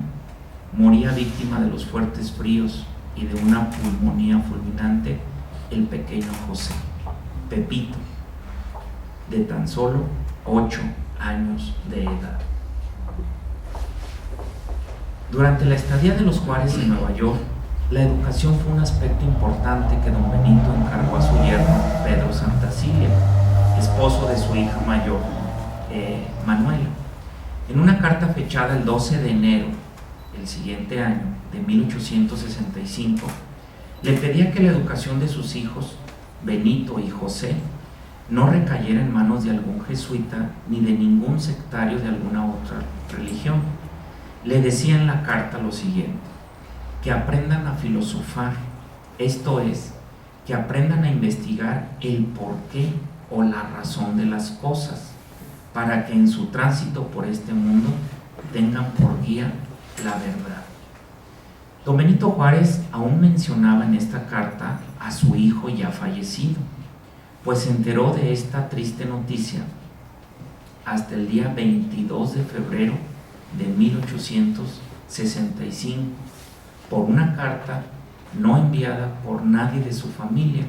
moría víctima de los fuertes fríos y de una pulmonía fulminante el pequeño José, Pepito, de tan solo 8 años de edad. Durante la estadía de los Juárez en Nueva York, la educación fue un aspecto importante que don Benito encargó a su yerno, Pedro Santacilia, esposo de su hija mayor, Manuela. En una carta fechada el 12 de enero del siguiente año, de 1865, le pedía que la educación de sus hijos, Benito y José, no recayera en manos de algún jesuita ni de ningún sectario de alguna otra religión. Le decía en la carta lo siguiente: que aprendan a filosofar, esto es, que aprendan a investigar el porqué o la razón de las cosas, para que en su tránsito por este mundo tengan por guía la verdad. Don Benito Juárez aún mencionaba en esta carta a su hijo ya fallecido, pues se enteró de esta triste noticia hasta el día 22 de febrero de 1865 por una carta no enviada por nadie de su familia,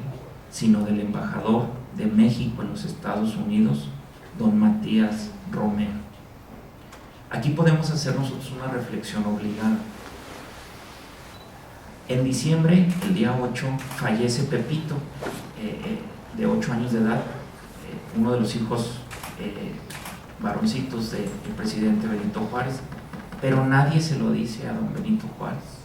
sino del embajador de México en los Estados Unidos, don Matías Romero. Aquí podemos hacer nosotros una reflexión obligada. En diciembre, el día 8, fallece Pepito, de 8 años de edad, uno de los hijos varoncitos del presidente Benito Juárez, pero nadie se lo dice a don Benito Juárez.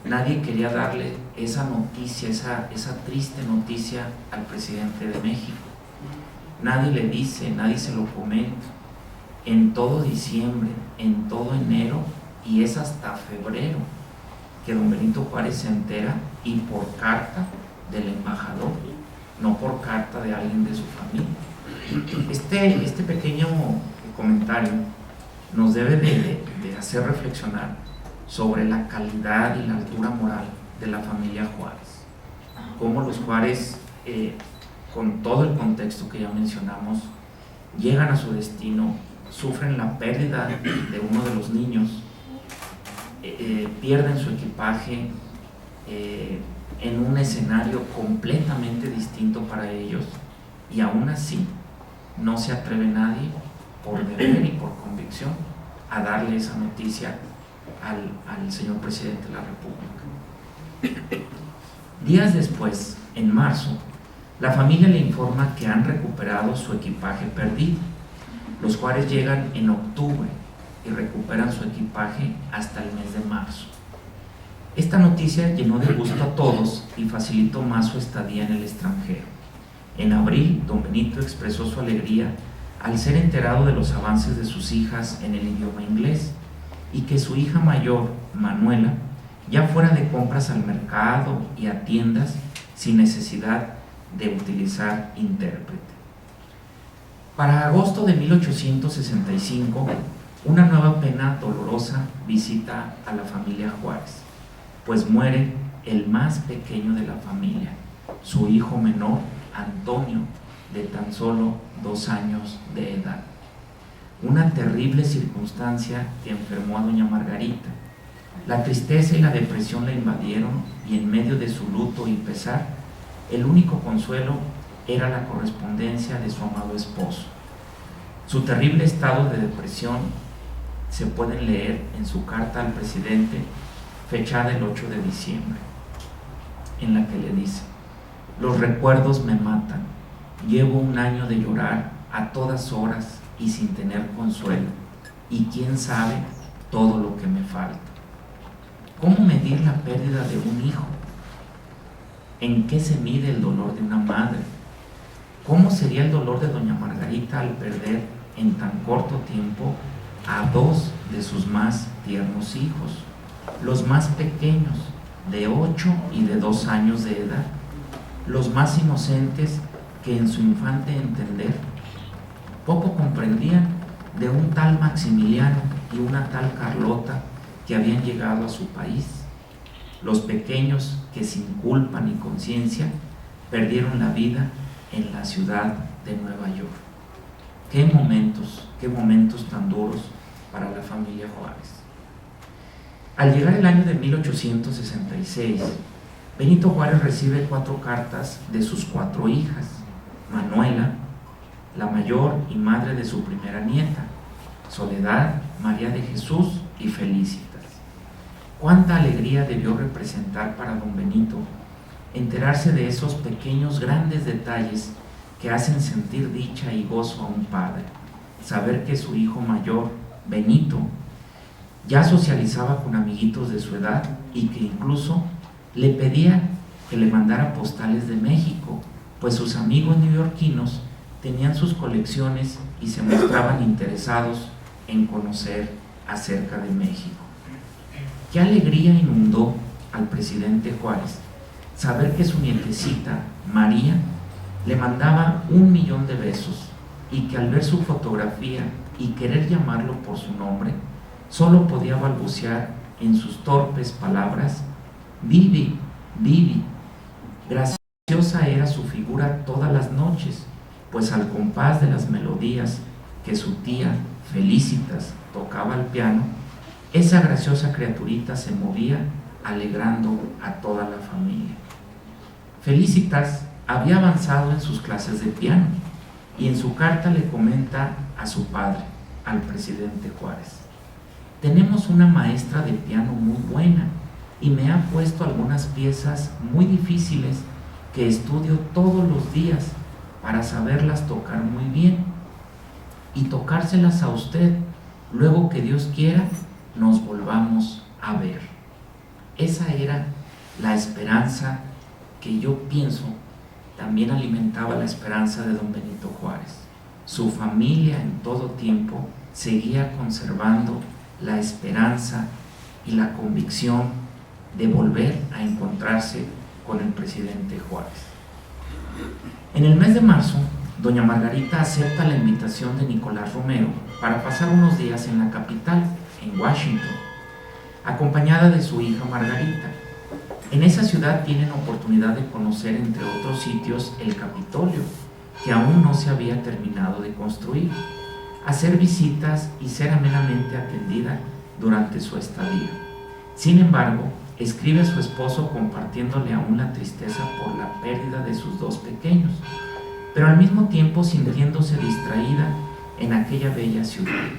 Nadie quería darle esa noticia, esa triste noticia al presidente de México. Nadie le dice, nadie se lo comenta. En todo diciembre, en todo enero, y es hasta febrero que don Benito Juárez se entera, y por carta del embajador, no por carta de alguien de su familia. Este pequeño comentario nos debe de hacer reflexionar sobre la calidad y la altura moral de la familia Juárez. Cómo los Juárez, con todo el contexto que ya mencionamos, llegan a su destino, sufren la pérdida de uno de los niños, pierden su equipaje en un escenario completamente distinto para ellos, y aún así no se atreve nadie, por deber y por convicción, a darle esa noticia al señor presidente de la República. Días después, en marzo, la familia le informa que han recuperado su equipaje perdido. Los Juárez llegan en octubre y recuperan su equipaje hasta el mes de marzo. Esta noticia llenó de gusto a todos y facilitó más su estadía en el extranjero. En abril, don Benito expresó su alegría al ser enterado de los avances de sus hijas en el idioma inglés, y que su hija mayor, Manuela, ya fuera de compras al mercado y a tiendas sin necesidad de utilizar intérprete. Para agosto de 1865, una nueva pena dolorosa visita a la familia Juárez, pues muere el más pequeño de la familia, su hijo menor, Antonio, de tan solo 2 años de edad. Una terrible circunstancia que enfermó a doña Margarita. La tristeza y la depresión la invadieron, y en medio de su luto y pesar, el único consuelo era la correspondencia de su amado esposo. Su terrible estado de depresión se pueden leer en su carta al presidente, fechada el 8 de diciembre, en la que le dice: los recuerdos me matan, llevo 1 año de llorar a todas horas y sin tener consuelo, y quién sabe todo lo que me falta. ¿Cómo medir la pérdida de un hijo? ¿En qué se mide el dolor de una madre? ¿Cómo sería el dolor de doña Margarita al perder en tan corto tiempo a 2 de sus más tiernos hijos, los más pequeños, de 8 y de 2 años de edad, los más inocentes que en su infante entender poco comprendían de un tal Maximiliano y una tal Carlota que habían llegado a su país, los pequeños que sin culpa ni conciencia perdieron la vida en la ciudad de Nueva York? Qué momentos tan duros para la familia Juárez. Al llegar el año de 1866, Benito Juárez recibe 4 cartas de sus 4 hijas: Manuela, la mayor y madre de su primera nieta; Soledad, María de Jesús y Felicitas. Cuánta alegría debió representar para don Benito enterarse de esos pequeños grandes detalles que hacen sentir dicha y gozo a un padre. Saber que su hijo mayor, Benito, ya socializaba con amiguitos de su edad, y que incluso le pedía que le mandara postales de México, pues sus amigos neoyorquinos tenían sus colecciones y se mostraban interesados en conocer acerca de México. Qué alegría inundó al presidente Juárez saber que su nietecita, María, le mandaba 1.000.000 de besos, y que al ver su fotografía y querer llamarlo por su nombre, solo podía balbucear en sus torpes palabras: Vivi, Vivi. Graciosa era su figura todas las noches, pues al compás de las melodías que su tía Felicitas tocaba el piano, esa graciosa criaturita se movía alegrando a toda la familia. Felicitas había avanzado en sus clases de piano y en su carta le comenta a su padre, al presidente Juárez: tenemos una maestra de piano muy buena y me ha puesto algunas piezas muy difíciles que estudio todos los días para saberlas tocar muy bien y tocárselas a usted luego que Dios quiera nos volvamos a ver. Esa era la esperanza que yo pienso también alimentaba la esperanza de don Benito Juárez. Su familia en todo tiempo seguía conservando la esperanza y la convicción de volver a encontrarse con el presidente Juárez. En el mes de marzo, doña Margarita acepta la invitación de Nicolás Romero para pasar unos días en la capital, en Washington, acompañada de su hija Margarita. En esa ciudad tienen oportunidad de conocer, entre otros sitios, el Capitolio, que aún no se había terminado de construir, hacer visitas y ser amenamente atendida durante su estadía. Sin embargo, escribe a su esposo compartiéndole aún la tristeza por la pérdida de sus dos pequeños, pero al mismo tiempo sintiéndose distraída en aquella bella ciudad.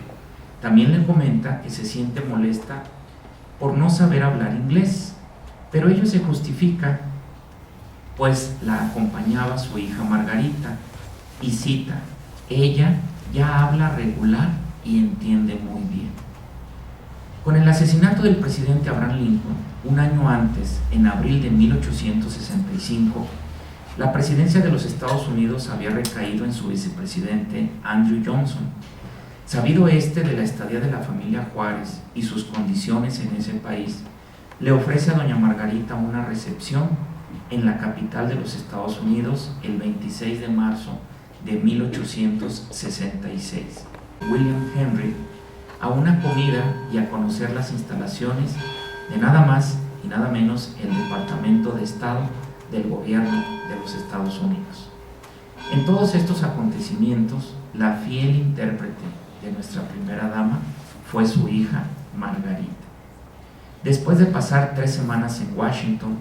También le comenta que se siente molesta por no saber hablar inglés, pero ello se justifica, pues la acompañaba su hija Margarita, y cita: ella ya habla regular y entiende muy bien. Con el asesinato del presidente Abraham Lincoln, un año antes, en abril de 1865, la presidencia de los Estados Unidos había recaído en su vicepresidente Andrew Johnson. Sabido de la estadía de la familia Juárez y sus condiciones en ese país, le ofrece a doña Margarita una recepción en la capital de los Estados Unidos el 26 de marzo de 1866. William Henry, a una comida y a conocer las instalaciones de nada más y nada menos el Departamento de Estado del Gobierno de los Estados Unidos. En todos estos acontecimientos, la fiel intérprete de nuestra primera dama fue su hija Margarita. Después de pasar 3 semanas en Washington,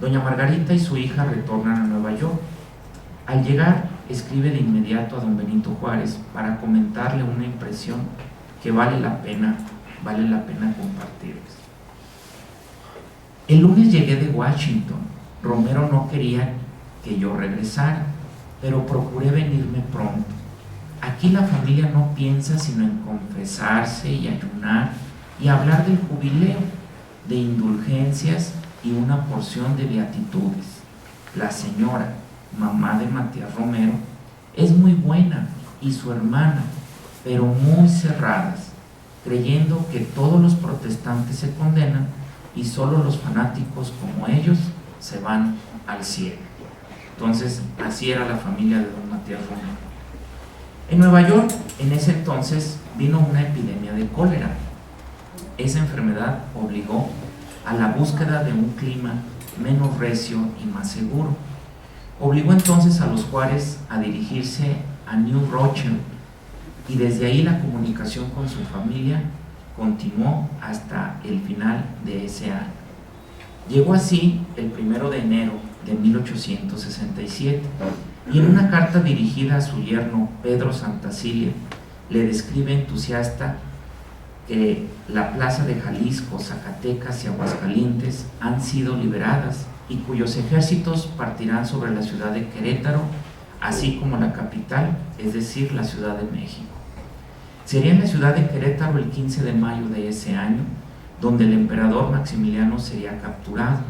doña Margarita y su hija retornan a Nueva York. Al llegar, escribe de inmediato a don Benito Juárez para comentarle una impresión que vale la pena compartirles. El lunes llegué de Washington. Romero no quería que yo regresara, pero procuré venirme pronto. Aquí la familia no piensa sino en confesarse y ayunar y hablar del jubileo, de indulgencias y una porción de beatitudes. La señora, mamá de Matías Romero, es muy buena, y su hermana, pero muy cerradas, creyendo que todos los protestantes se condenan y solo los fanáticos como ellos se van al cielo. Entonces, así era la familia de don Matías Romero. En Nueva York, en ese entonces, vino una epidemia de cólera. Esa enfermedad obligó a la búsqueda de un clima menos recio y más seguro. Obligó entonces a los Juárez a dirigirse a New Rochelle, y desde ahí la comunicación con su familia continuó hasta el final de ese año. Llegó así el 1 de enero de 1867, y en una carta dirigida a su yerno Pedro Santacilia le describe entusiasta que la plaza de Jalisco, Zacatecas y Aguascalientes han sido liberadas y cuyos ejércitos partirán sobre la ciudad de Querétaro, así como la capital, es decir, la Ciudad de México. Sería en la ciudad de Querétaro el 15 de mayo de ese año, donde el emperador Maximiliano sería capturado,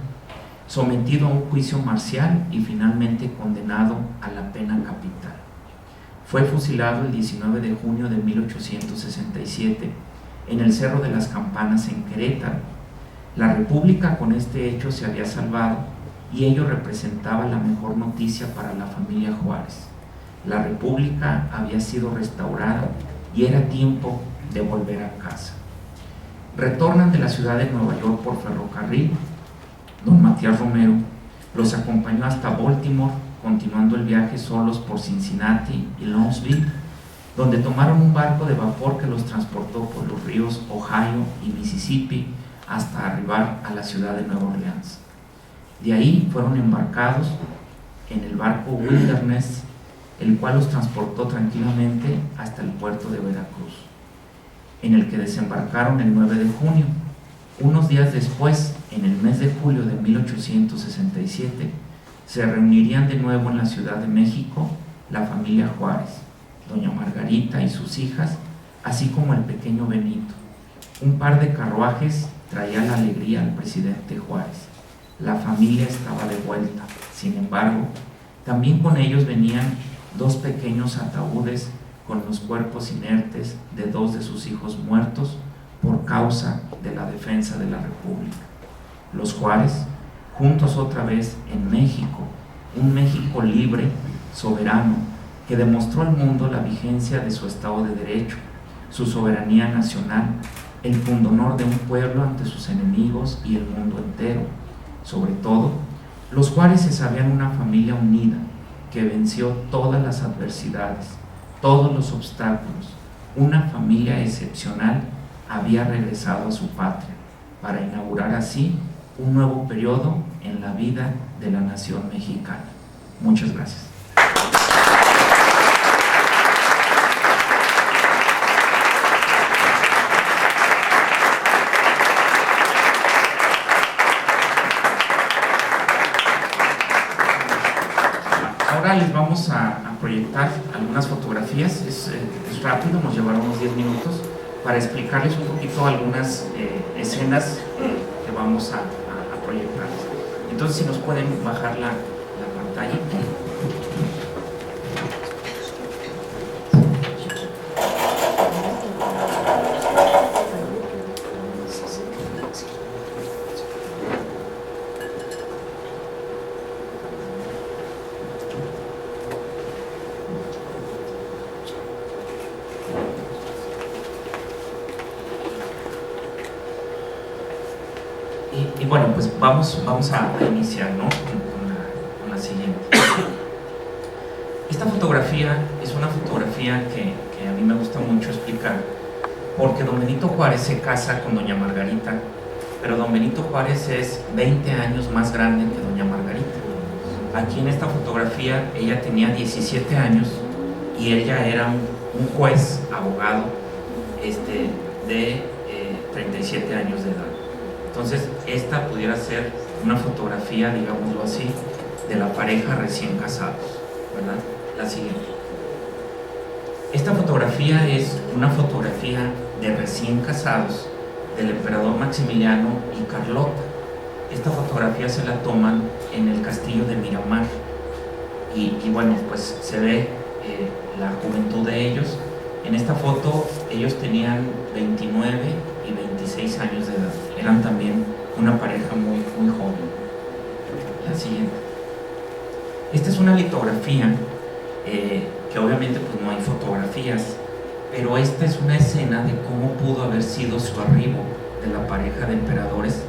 sometido a un juicio marcial y finalmente condenado a la pena capital. Fue fusilado el 19 de junio de 1867 en el Cerro de las Campanas en Querétaro. La República con este hecho se había salvado, y ello representaba la mejor noticia para la familia Juárez. La República había sido restaurada y era tiempo de volver a casa. Retornan de la ciudad de Nueva York por ferrocarril. Don Matías Romero los acompañó hasta Baltimore, continuando el viaje solos por Cincinnati y Louisville, donde tomaron un barco de vapor que los transportó por los ríos Ohio y Mississippi hasta arribar a la ciudad de Nueva Orleans. De ahí fueron embarcados en el barco Wilderness, el cual los transportó tranquilamente hasta el puerto de Veracruz, en el que desembarcaron el 9 de junio. Unos días después, en el mes de julio de 1867, se reunirían de nuevo en la Ciudad de México la familia Juárez, doña Margarita y sus hijas, así como el pequeño Benito. Un par de carruajes traía la alegría al presidente Juárez. La familia estaba de vuelta. Sin embargo, también con ellos venían 2 pequeños ataúdes con los cuerpos inertes de 2 de sus hijos muertos por causa de la defensa de la República. Los Juárez, juntos otra vez en México, un México libre, soberano, que demostró al mundo la vigencia de su Estado de Derecho, su soberanía nacional, el pundonor de un pueblo ante sus enemigos y el mundo entero. Sobre todo, los Juárez se sabían una familia unida, que venció todas las adversidades, todos los obstáculos. Una familia excepcional había regresado a su patria para inaugurar así un nuevo periodo en la vida de la nación mexicana. Muchas gracias. Ahora les vamos a proyectar algunas fotografías. Es rápido, nos llevará unos 10 minutos para explicarles un poquito algunas escenas que vamos a proyectar. Entonces, si nos pueden bajar la pantalla. Y bueno, pues vamos a iniciar, ¿no? con la siguiente. Esta fotografía es una fotografía que a mí me gusta mucho explicar, porque don Benito Juárez se casa con doña Margarita, pero don Benito Juárez es 20 años más grande que doña Margarita. Aquí en esta fotografía ella tenía 17 años y ella era un juez, abogado, de 37 años de edad. Entonces, esta pudiera ser una fotografía, digámoslo así, de la pareja recién casados, ¿verdad? La siguiente. Esta fotografía es una fotografía de recién casados del emperador Maximiliano y Carlota. Esta fotografía se la toman en el castillo de Miramar y bueno, pues se ve la juventud de ellos. En esta foto ellos tenían 29 y 26 años de edad. Eran también una pareja muy joven. La siguiente. Esta es una litografía que obviamente pues no hay fotografías, pero esta es una escena de cómo pudo haber sido su arribo de la pareja de emperadores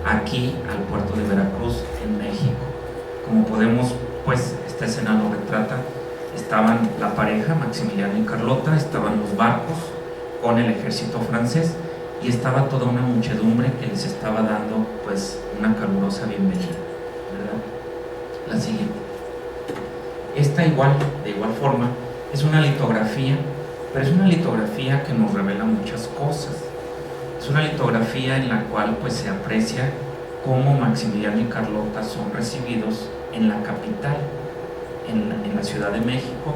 aquí al puerto de Veracruz, en México. Como podemos, pues esta escena lo retrata. Estaban la pareja, Maximiliano y Carlota, estaban los barcos con el ejército francés y estaba toda una muchedumbre que les estaba dando pues una calurosa bienvenida, ¿verdad? La siguiente. Esta de igual forma, es una litografía, pero es una litografía que nos revela muchas cosas. Es una litografía en la cual pues se aprecia cómo Maximiliano y Carlota son recibidos en la capital, en la Ciudad de México,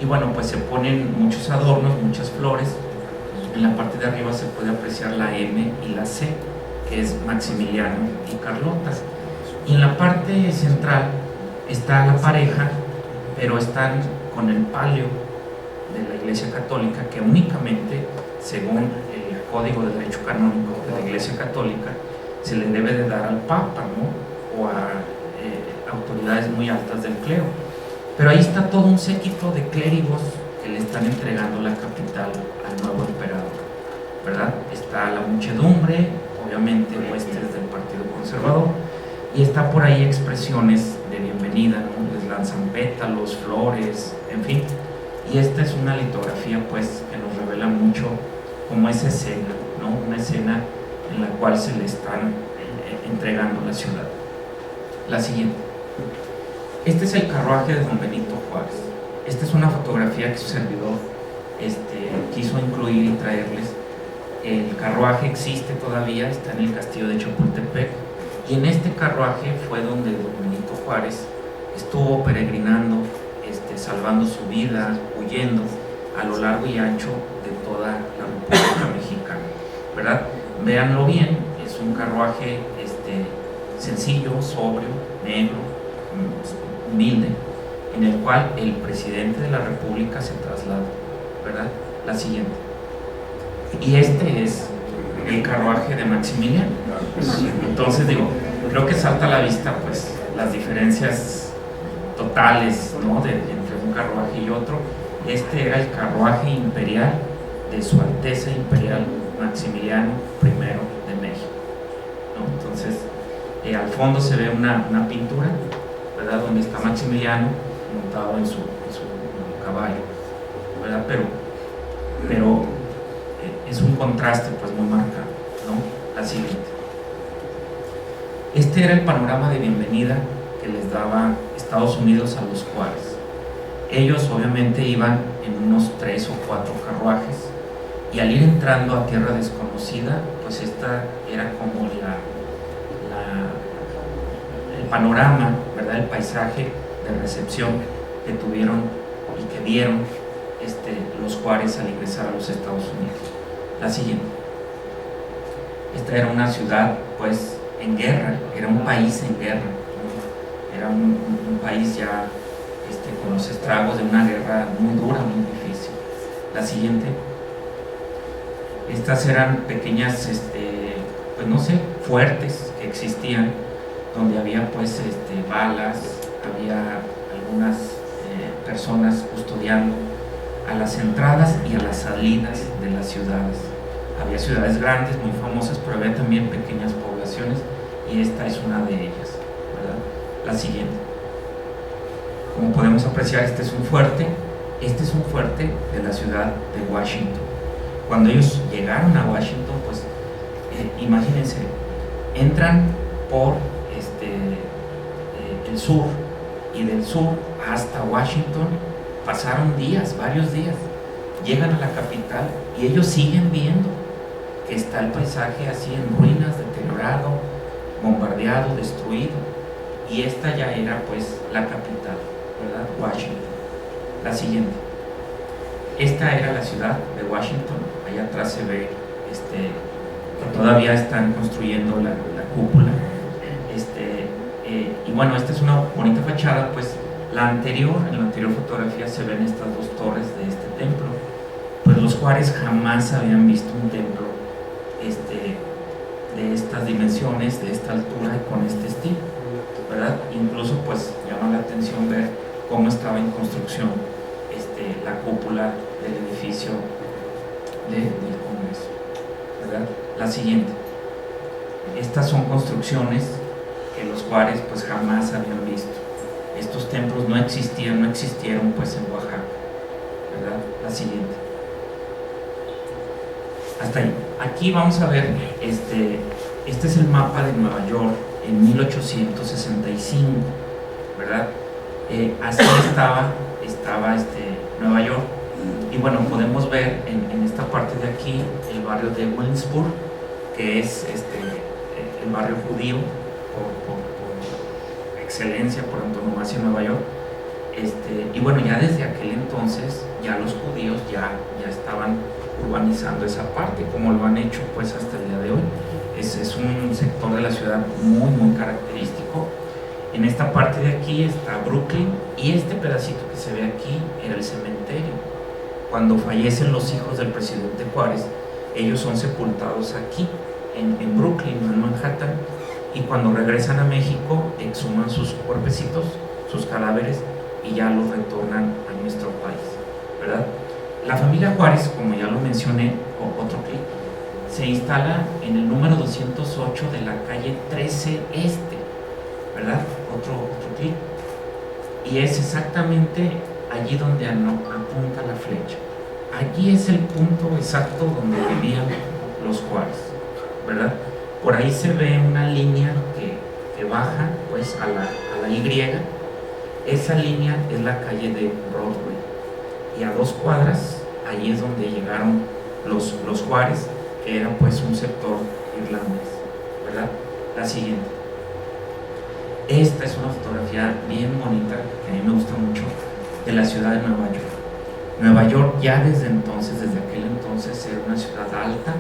y bueno, pues se ponen muchos adornos, muchas flores. En la parte de arriba se puede apreciar la M y la C, que es Maximiliano y Carlota, y en la parte central está la pareja, pero están con el palio de la Iglesia Católica, que únicamente, según el Código de Derecho Canónico de la Iglesia Católica, se le debe de dar al Papa, ¿no? O a autoridades muy altas del clero. Pero ahí está todo un séquito de clérigos que le están entregando la capital al nuevo emperador, ¿verdad? Está la muchedumbre, obviamente huestes del Partido Conservador, y está por ahí expresiones de bienvenida, ¿no? Les lanzan pétalos, flores, en fin. Y esta es una litografía pues que nos revela mucho como esa escena, ¿no? Una escena en la cual se le están entregando la ciudad. La siguiente. Este es el carruaje de don Benito Juárez. Esta es una fotografía que su servidor quiso incluir y traerles. El carruaje existe todavía, está en el castillo de Chapultepec, y en este carruaje fue donde don Benito Juárez estuvo peregrinando, salvando su vida, huyendo a lo largo y ancho de toda la República Mexicana, ¿verdad? Véanlo bien, es un carruaje sencillo, sobrio, negro, humilde, en el cual el presidente de la República se traslada, ¿verdad? La siguiente. Y este es el carruaje de Maximiliano. Entonces digo, creo que salta a la vista pues las diferencias totales, ¿no? Entre un carruaje y otro. Este era el carruaje imperial de Su Alteza Imperial Maximiliano I de México, ¿no? Entonces al fondo se ve una pintura, ¿verdad? Donde está Maximiliano montado en su caballo, ¿verdad? Pero es un contraste pues muy marcado, ¿no? La siguiente. Este era el panorama de bienvenida que les daba Estados Unidos a los Juárez. Ellos obviamente iban en unos 3 o 4 carruajes, y al ir entrando a tierra desconocida, pues esta era como el panorama, ¿verdad? El paisaje de recepción que tuvieron y que dieron los Juárez al ingresar a los Estados Unidos. La siguiente. Esta era una ciudad pues en guerra, era un país en guerra, ¿no? Era un país ya con los estragos de una guerra muy dura, muy difícil. La siguiente. Estas eran pequeñas, pues no sé, fuertes que existían, donde había pues balas, había algunas personas custodiando a las entradas y a las salidas de las ciudades. Había ciudades grandes, muy famosas, pero había también pequeñas poblaciones, y esta es una de ellas, ¿verdad? La siguiente. Como podemos apreciar, este es un fuerte de la ciudad de Washington. Cuando ellos llegaron a Washington, pues imagínense, entran por el sur, y del sur hasta Washington pasaron días, varios días. Llegan a la capital y ellos siguen viendo que está el paisaje así en ruinas, deteriorado, bombardeado, destruido, y esta ya era pues la capital, ¿verdad? Washington. La siguiente. Esta era la ciudad de Washington. Allá atrás se ve que todavía están construyendo la cúpula. Y bueno, esta es una bonita fachada, pues en la anterior fotografía se ven estas 2 torres de este templo. Pues los Juárez jamás habían visto un templo de estas dimensiones, de esta altura y con este estilo, ¿verdad? Incluso pues llama la atención ver cómo estaba en construcción la cúpula del edificio del Congreso, ¿verdad? La siguiente. Estas son construcciones que los Juárez pues jamás habían visto. Estos templos no existieron pues en Oaxaca, ¿verdad? La siguiente. Hasta ahí. Aquí vamos a ver, este es el mapa de Nueva York en 1865, ¿verdad? Así estaba Nueva York. Y bueno, podemos ver en esta parte de aquí el barrio de Williamsburg, que es el barrio judío por excelencia, por antonomasia en Nueva York. Y bueno, ya desde aquel entonces ya los judíos ya estaban urbanizando esa parte, como lo han hecho pues hasta el día de hoy. Es un sector de la ciudad muy muy característico. En esta parte de aquí está Brooklyn, y este pedacito que se ve aquí era el cementerio. Cuando fallecen los hijos del presidente Juárez, ellos son sepultados aquí en Brooklyn, no en Manhattan, y cuando regresan a México exhuman sus cuerpecitos, sus cadáveres, y ya los retornan a nuestro país, ¿verdad? La familia Juárez, como ya lo mencioné, otro clic, se instala en el número 208 de la calle 13 Este, ¿verdad? Otro clic. Y es exactamente allí donde apunta la flecha. Allí es el punto exacto donde vivían los Juárez, ¿verdad? Por ahí se ve una línea que baja pues a la Y. Esa línea es la calle de Broadway, y a 2 cuadras allí es donde llegaron los Juárez, que era pues un sector irlandés, ¿verdad? La siguiente. Esta es una fotografía bien bonita, que a mí me gusta mucho, de la ciudad de Nueva York. Nueva York ya desde aquel entonces, era una ciudad alta,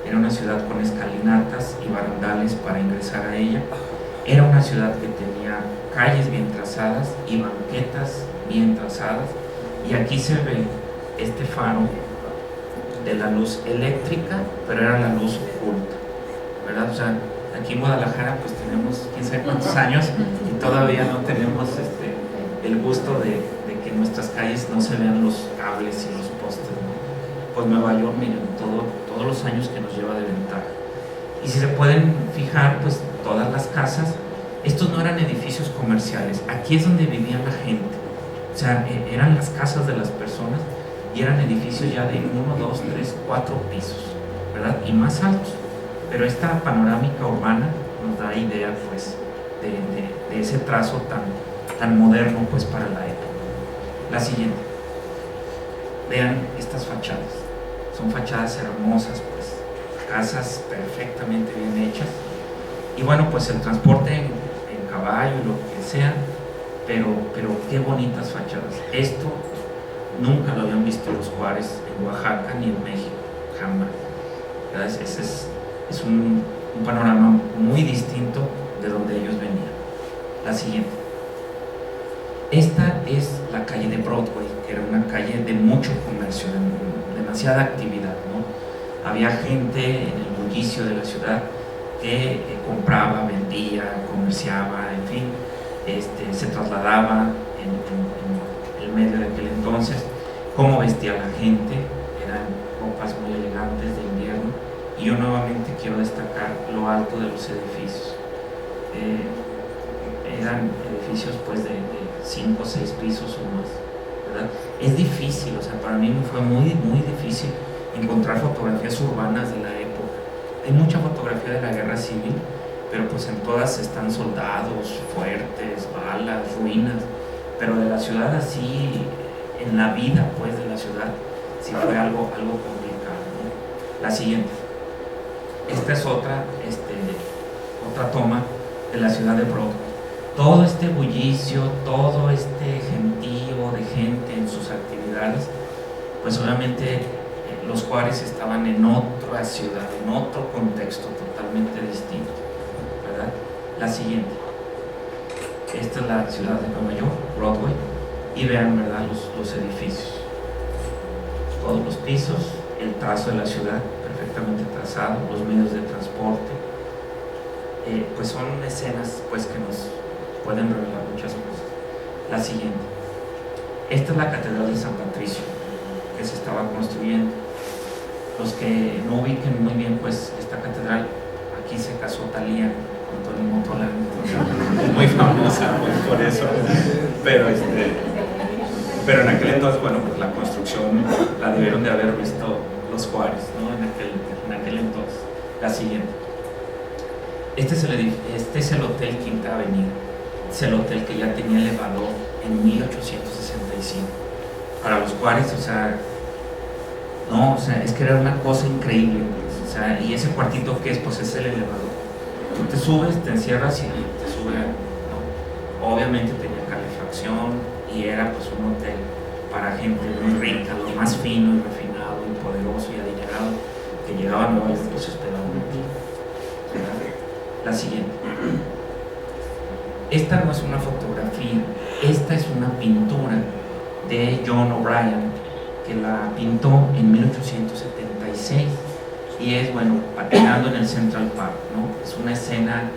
era una ciudad con escalinatas y barandales para ingresar a ella, era una ciudad que tenía calles bien trazadas y banquetas bien trazadas, y aquí se ve este faro de la luz eléctrica, pero era la luz oculta, ¿verdad? O sea, aquí en Guadalajara pues tenemos quién sabe cuántos años y todavía no tenemos el gusto de que en nuestras calles no se vean los cables y los postes, ¿no? Pues Nueva York, miren, todos los años que nos lleva de ventaja. Y si se pueden fijar, pues todas las casas, estos no eran edificios comerciales, aquí es donde vivía la gente, o sea, eran las casas de las personas, y eran edificios ya de 1, 2, 3, 4 pisos, ¿verdad? Y más altos. Pero esta panorámica urbana nos da idea pues de ese trazo tan moderno pues para la época. La siguiente. Vean estas fachadas. Son fachadas hermosas, pues, casas perfectamente bien hechas. Y bueno, pues el transporte en caballo y lo que sea, pero qué bonitas fachadas. Esto nunca lo habían visto los Juárez en Oaxaca ni en México, jamás. Ese es un panorama muy distinto de donde ellos venían. La siguiente. Esta es la calle de Broadway, que era una calle de mucho comercio, de demasiada actividad, ¿no? Había gente en el bullicio de la ciudad que compraba, vendía, comerciaba, en fin, se trasladaba en el medio de aquel entonces. Cómo vestía la gente, eran ropas muy elegantes de invierno. Y yo nuevamente quiero destacar lo alto de los edificios. Eran edificios pues de 5 o 6 pisos o más, ¿verdad? Es difícil, o sea, para mí fue muy difícil encontrar fotografías urbanas de la época. Hay mucha fotografía de la guerra civil, pero pues en todas están soldados, fuertes, balas, ruinas, pero de la ciudad así, en la vida pues de la ciudad, sí fue algo complicado, ¿no? La siguiente. Esta es otra toma de la ciudad de Broadway. Todo este bullicio, todo este gentío de gente en sus actividades, pues obviamente los Juárez estaban en otra ciudad, en otro contexto totalmente distinto, ¿verdad? La siguiente. Esta es la ciudad de Nueva York, Broadway, y vean, ¿verdad?, los edificios. Todos los pisos, el trazo de la ciudad perfectamente trazado, los medios de transporte, pues son escenas pues que nos pueden revelar muchas cosas. La siguiente. Esta es la Catedral de San Patricio, que se estaba construyendo. Los que no ubiquen muy bien pues esta catedral, aquí se casó Thalía con Tony Motola, muy famosa pues, por eso, pero en aquel entonces, bueno, pues la construcción la debieron de haber visto los Juárez, ¿no? En aquel entonces. La siguiente. Este es el Hotel Quinta Avenida. Es el hotel que ya tenía elevador en 1865. Para los Juárez, o sea, es que era una cosa increíble, pues, o sea, y ese cuartito que es, pues es el elevador. Tú te subes, te encierras y te sube, ¿no? Obviamente tenía calefacción y era pues un hotel para gente muy rica, lo más fino y refinado y poderoso y adinerado que llegaban a Nueva York, pues esperaban aquí. La siguiente. Esta no es una fotografía, esta es una pintura de John O'Brien, que la pintó en 1876 y es, bueno, patinando en el Central Park, ¿no? Es una escena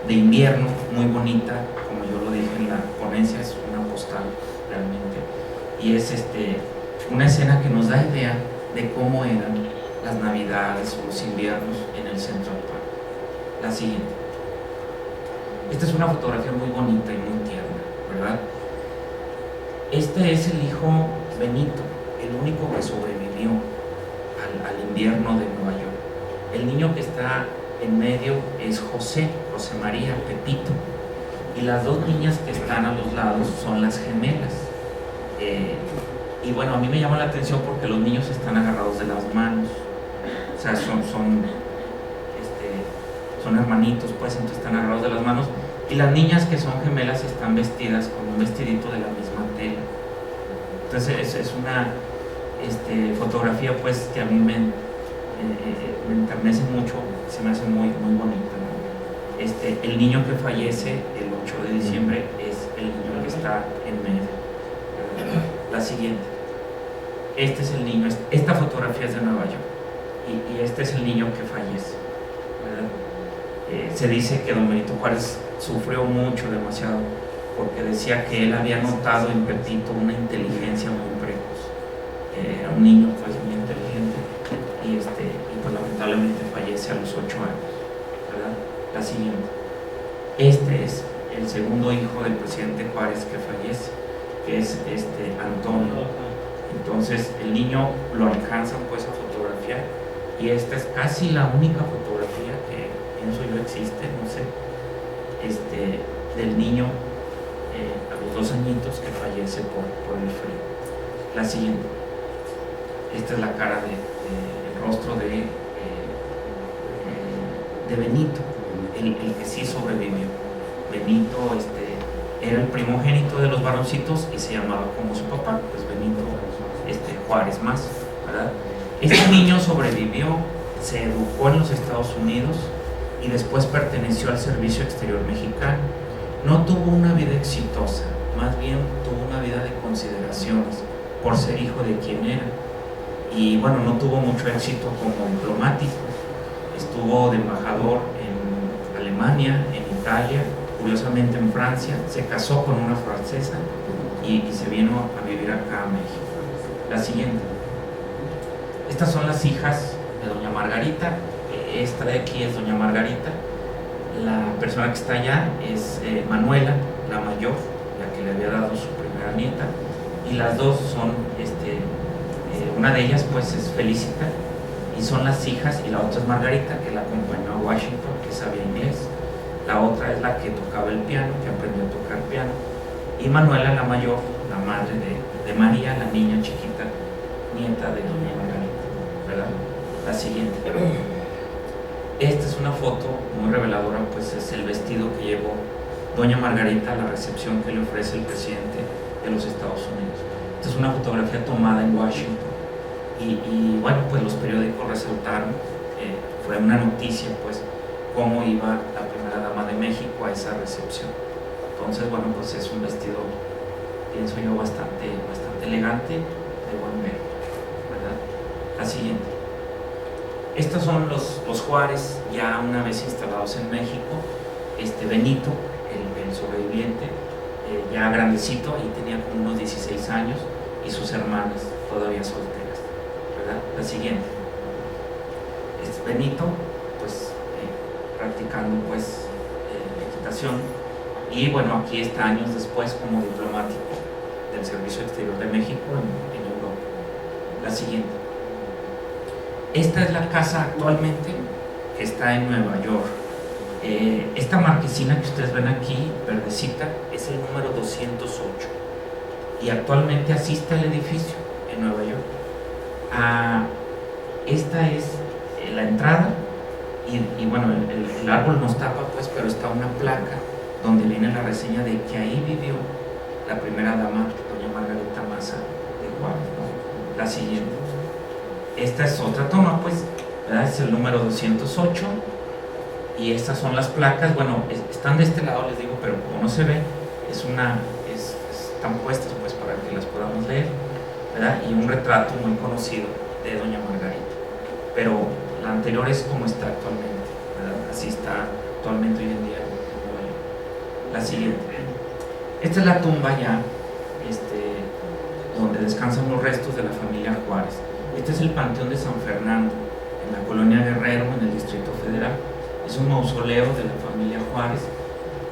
de invierno muy bonita, como yo lo dije en la ponencia, es una postal realmente, y es una escena que nos da idea de cómo eran las navidades o los inviernos en el Central Park. La siguiente. Esta es una fotografía muy bonita y muy tierna, ¿verdad? Este es el hijo Benito, el único que sobrevivió al invierno de Nueva York. El niño que está en medio es José María, Pepito. Y las dos niñas que están a los lados son las gemelas. Y bueno, a mí me llama la atención porque los niños están agarrados de las manos. O sea, son hermanitos, pues, entonces están agarrados de las manos. Y las niñas que son gemelas están vestidas con un vestidito de la misma tela. Entonces es una fotografía, pues, que a mí me enternece mucho, se me hace muy, muy bonita, ¿no? El niño que fallece el 8 de diciembre es el niño que está en medio. La siguiente. Este es el niño, esta fotografía es de Nueva York y este es el niño que fallece, ¿verdad? Se dice que don Benito Juárez sufrió mucho, demasiado, porque decía que él había notado en Pepito una inteligencia muy precoz. Era un niño, pues, muy inteligente y pues lamentablemente fallece a los 8 años, ¿verdad? La siguiente. Este es el segundo hijo del presidente Juárez que fallece, que es Antonio. Entonces el niño lo alcanzan, pues, a fotografiar, y esta es casi la única fotografía que pienso yo existe, no sé, del niño a los 2 añitos que fallece por el frío. La siguiente. Esta es la cara el rostro de Benito, el que sí sobrevivió. Benito era el primogénito de los varoncitos y se llamaba como su papá, pues Benito Juárez más, ¿verdad? Este niño sobrevivió, se educó en los Estados Unidos y después perteneció al Servicio Exterior Mexicano. No tuvo una vida exitosa, más bien tuvo una vida de consideraciones por ser hijo de quien era. Y bueno, no tuvo mucho éxito como diplomático. Estuvo de embajador en Alemania, en Italia, curiosamente en Francia. Se casó con una francesa y se vino a vivir acá a México. La siguiente. Estas son las hijas de doña Margarita. Esta de aquí es doña Margarita. La persona que está allá es Manuela, la mayor, la que le había dado su primera nieta. Y las dos son, una de ellas, pues, es Felicita, y son las hijas, y la otra es Margarita, que la acompañó a Washington, que sabía inglés. La otra es la que tocaba el piano, que aprendió a tocar piano. Y Manuela, la mayor, la madre de María, la niña chiquita, nieta de doña Margarita, ¿verdad? La siguiente. Esta es una foto muy reveladora, pues es el vestido que llevó doña Margarita a la recepción que le ofrece el presidente de los Estados Unidos. Esta es una fotografía tomada en Washington y bueno, pues los periódicos resaltaron, fue una noticia, pues, cómo iba la primera dama de México a esa recepción. Entonces, bueno, pues es un vestido, pienso yo, bastante elegante, de buen ver, ¿verdad? La siguiente. Estos son los Juárez, ya una vez instalados en México. Benito, el sobreviviente, ya grandecito, ahí tenía como unos 16 años, y sus hermanas todavía solteras, ¿verdad? La siguiente. Benito, pues, practicando, pues, equitación, y bueno, aquí está años después como diplomático del Servicio Exterior de México en Europa. La siguiente. Esta es la casa actualmente que está en Nueva York. Esta marquesina que ustedes ven aquí, verdecita, es el número 208 y actualmente asiste al edificio en Nueva York. Esta es la entrada y bueno, el árbol nos tapa, pues, pero está una placa donde viene la reseña de que ahí vivió la primera dama, doña Margarita Maza de Juárez, ¿no? La siguiente. Esta es otra toma, pues, ¿verdad? Es el número 208 y estas son las placas. Bueno, están de este lado, les digo, pero como no se ve, están puestas, pues, para que las podamos leer, ¿verdad? Y un retrato muy conocido de doña Margarita, pero la anterior es como está actualmente, ¿verdad? Así está actualmente hoy en día en Nueva York. La siguiente. Esta es la tumba ya, donde descansan los restos de la familia Juárez. Este es el Panteón de San Fernando, en la colonia Guerrero, en el Distrito Federal. Es un mausoleo de la familia Juárez.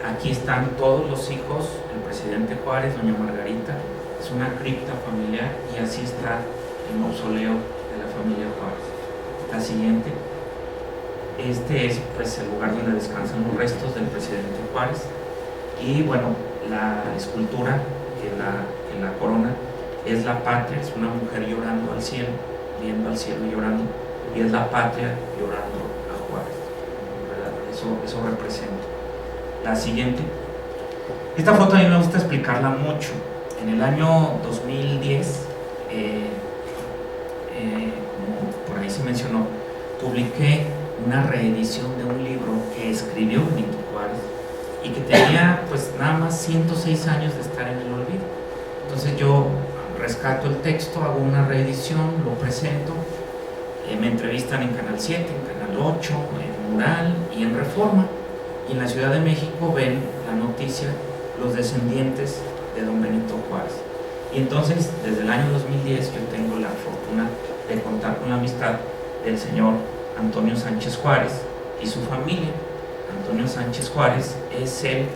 Aquí están todos los hijos, el presidente Juárez, doña Margarita, es una cripta familiar y así está el mausoleo de la familia Juárez. La siguiente, este es pues el lugar donde descansan los restos del presidente Juárez, y bueno, la escultura que la corona es la patria, es una mujer llorando al cielo, viendo al cielo y llorando, y es la patria llorando a Juárez, ¿verdad? Eso representa. La siguiente, esta foto a mí me gusta explicarla mucho. En el año 2010, como por ahí se mencionó, publiqué una reedición de un libro que escribió Benito Juárez y que tenía pues nada más 106 años de estar en el olvido. Entonces yo rescato el texto, hago una reedición, lo presento, me entrevistan en Canal 7, en Canal 8, en Mural y en Reforma, y en la Ciudad de México ven la noticia los descendientes de don Benito Juárez. Y entonces, desde el año 2010, yo tengo la fortuna de contar con la amistad del señor Antonio Sánchez Juárez y su familia. Antonio Sánchez Juárez es el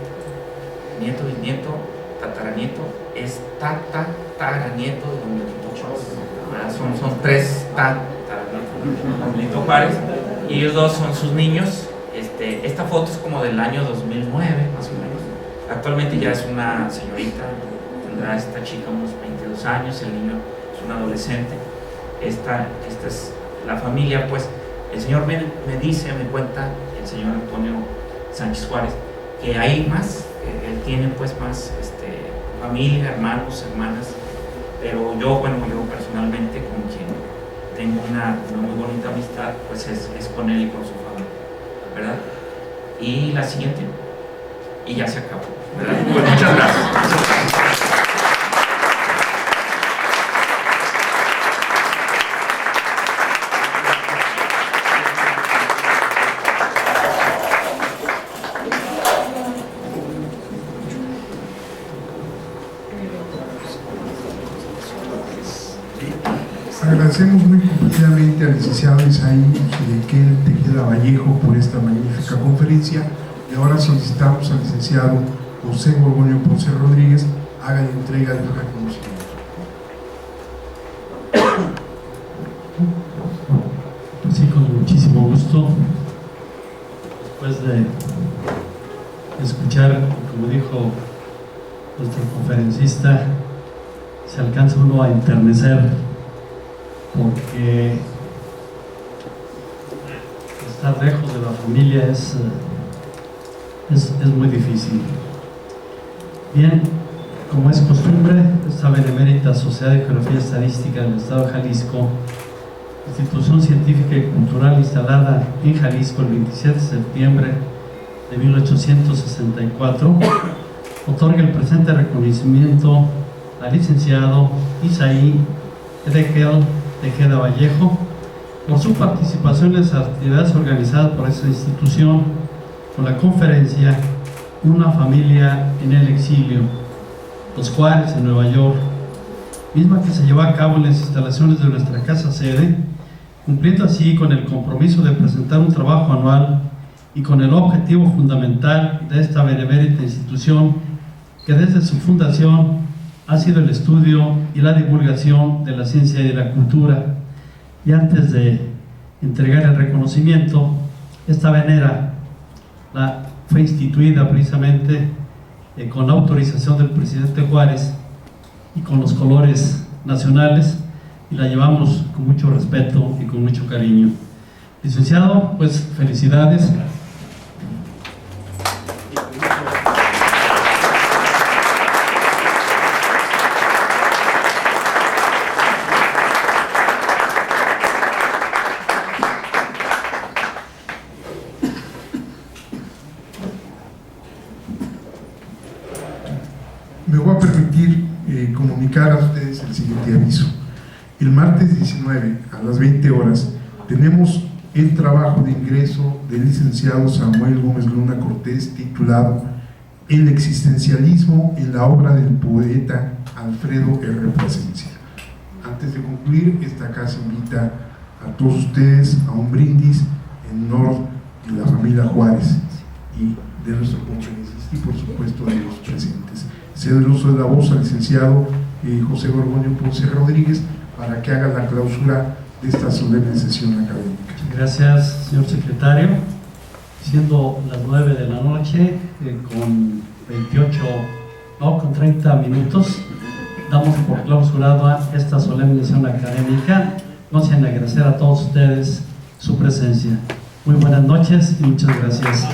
nieto, bisnieto, tataranieto, es tataranieto de don Benito Juárez. Son tres tataranietos de don Benito Juárez, y ellos dos son sus niños. Esta foto es como del año 2009, más o menos. Actualmente ya es una señorita, tendrá esta chica unos 22 años, el niño es un adolescente. Esta es la familia, pues. El señor me cuenta, el señor Antonio Sánchez Juárez, que hay más, que él tiene pues más familia, hermanos, hermanas, pero yo personalmente con quien tengo una muy bonita amistad, pues es con él y con su familia, ¿verdad? Y la siguiente, y ya se acabó, ¿verdad? Pues muchas gracias. Agradecemos muy cumplidamente al licenciado Isaí Gidequel Tejeda Vallejo por esta magnífica conferencia, y ahora solicitamos al licenciado José Borgoño Ponce Rodríguez haga la entrega del reconocimiento. Pues sí, con muchísimo gusto. Después de escuchar, como dijo nuestro conferencista, se alcanza uno a enternecer, porque estar lejos de la familia es muy difícil. Bien, como es costumbre, esta benemérita Sociedad de Geografía Estadística del Estado de Jalisco, institución científica y cultural instalada en Jalisco el 27 de septiembre de 1864, otorga el presente reconocimiento al licenciado Isaí Gidequel Tejeda Vallejo por su participación en las actividades organizadas por esta institución con la conferencia Una familia en el exilio, los Juárez en Nueva York, misma que se llevó a cabo en las instalaciones de nuestra casa sede, cumpliendo así con el compromiso de presentar un trabajo anual y con el objetivo fundamental de esta benemérita institución, que desde su fundación ha sido el estudio y la divulgación de la ciencia y de la cultura. Y antes de entregar el reconocimiento, esta venera fue instituida precisamente con la autorización del presidente Juárez y con los colores nacionales, y la llevamos con mucho respeto y con mucho cariño. Licenciado, pues felicidades. Me voy a permitir comunicar a ustedes el siguiente aviso. El martes 19 a las 20 horas tenemos el trabajo de ingreso del licenciado Samuel Gómez Luna Cortés titulado El existencialismo en la obra del poeta Alfredo R. Plasencia. Antes de concluir, esta casa invita a todos ustedes a un brindis en honor de la familia Juárez y de nuestro conferencista y por supuesto de los presentes. Cedo el uso de la voz al licenciado José Gorgonio Ponce Rodríguez, para que haga la clausura de esta solemne sesión académica. Gracias, señor secretario. Siendo las 9 de la noche, con 30 minutos, damos por clausurada esta solemne sesión académica. No sin agradecer a todos ustedes su presencia. Muy buenas noches y muchas gracias.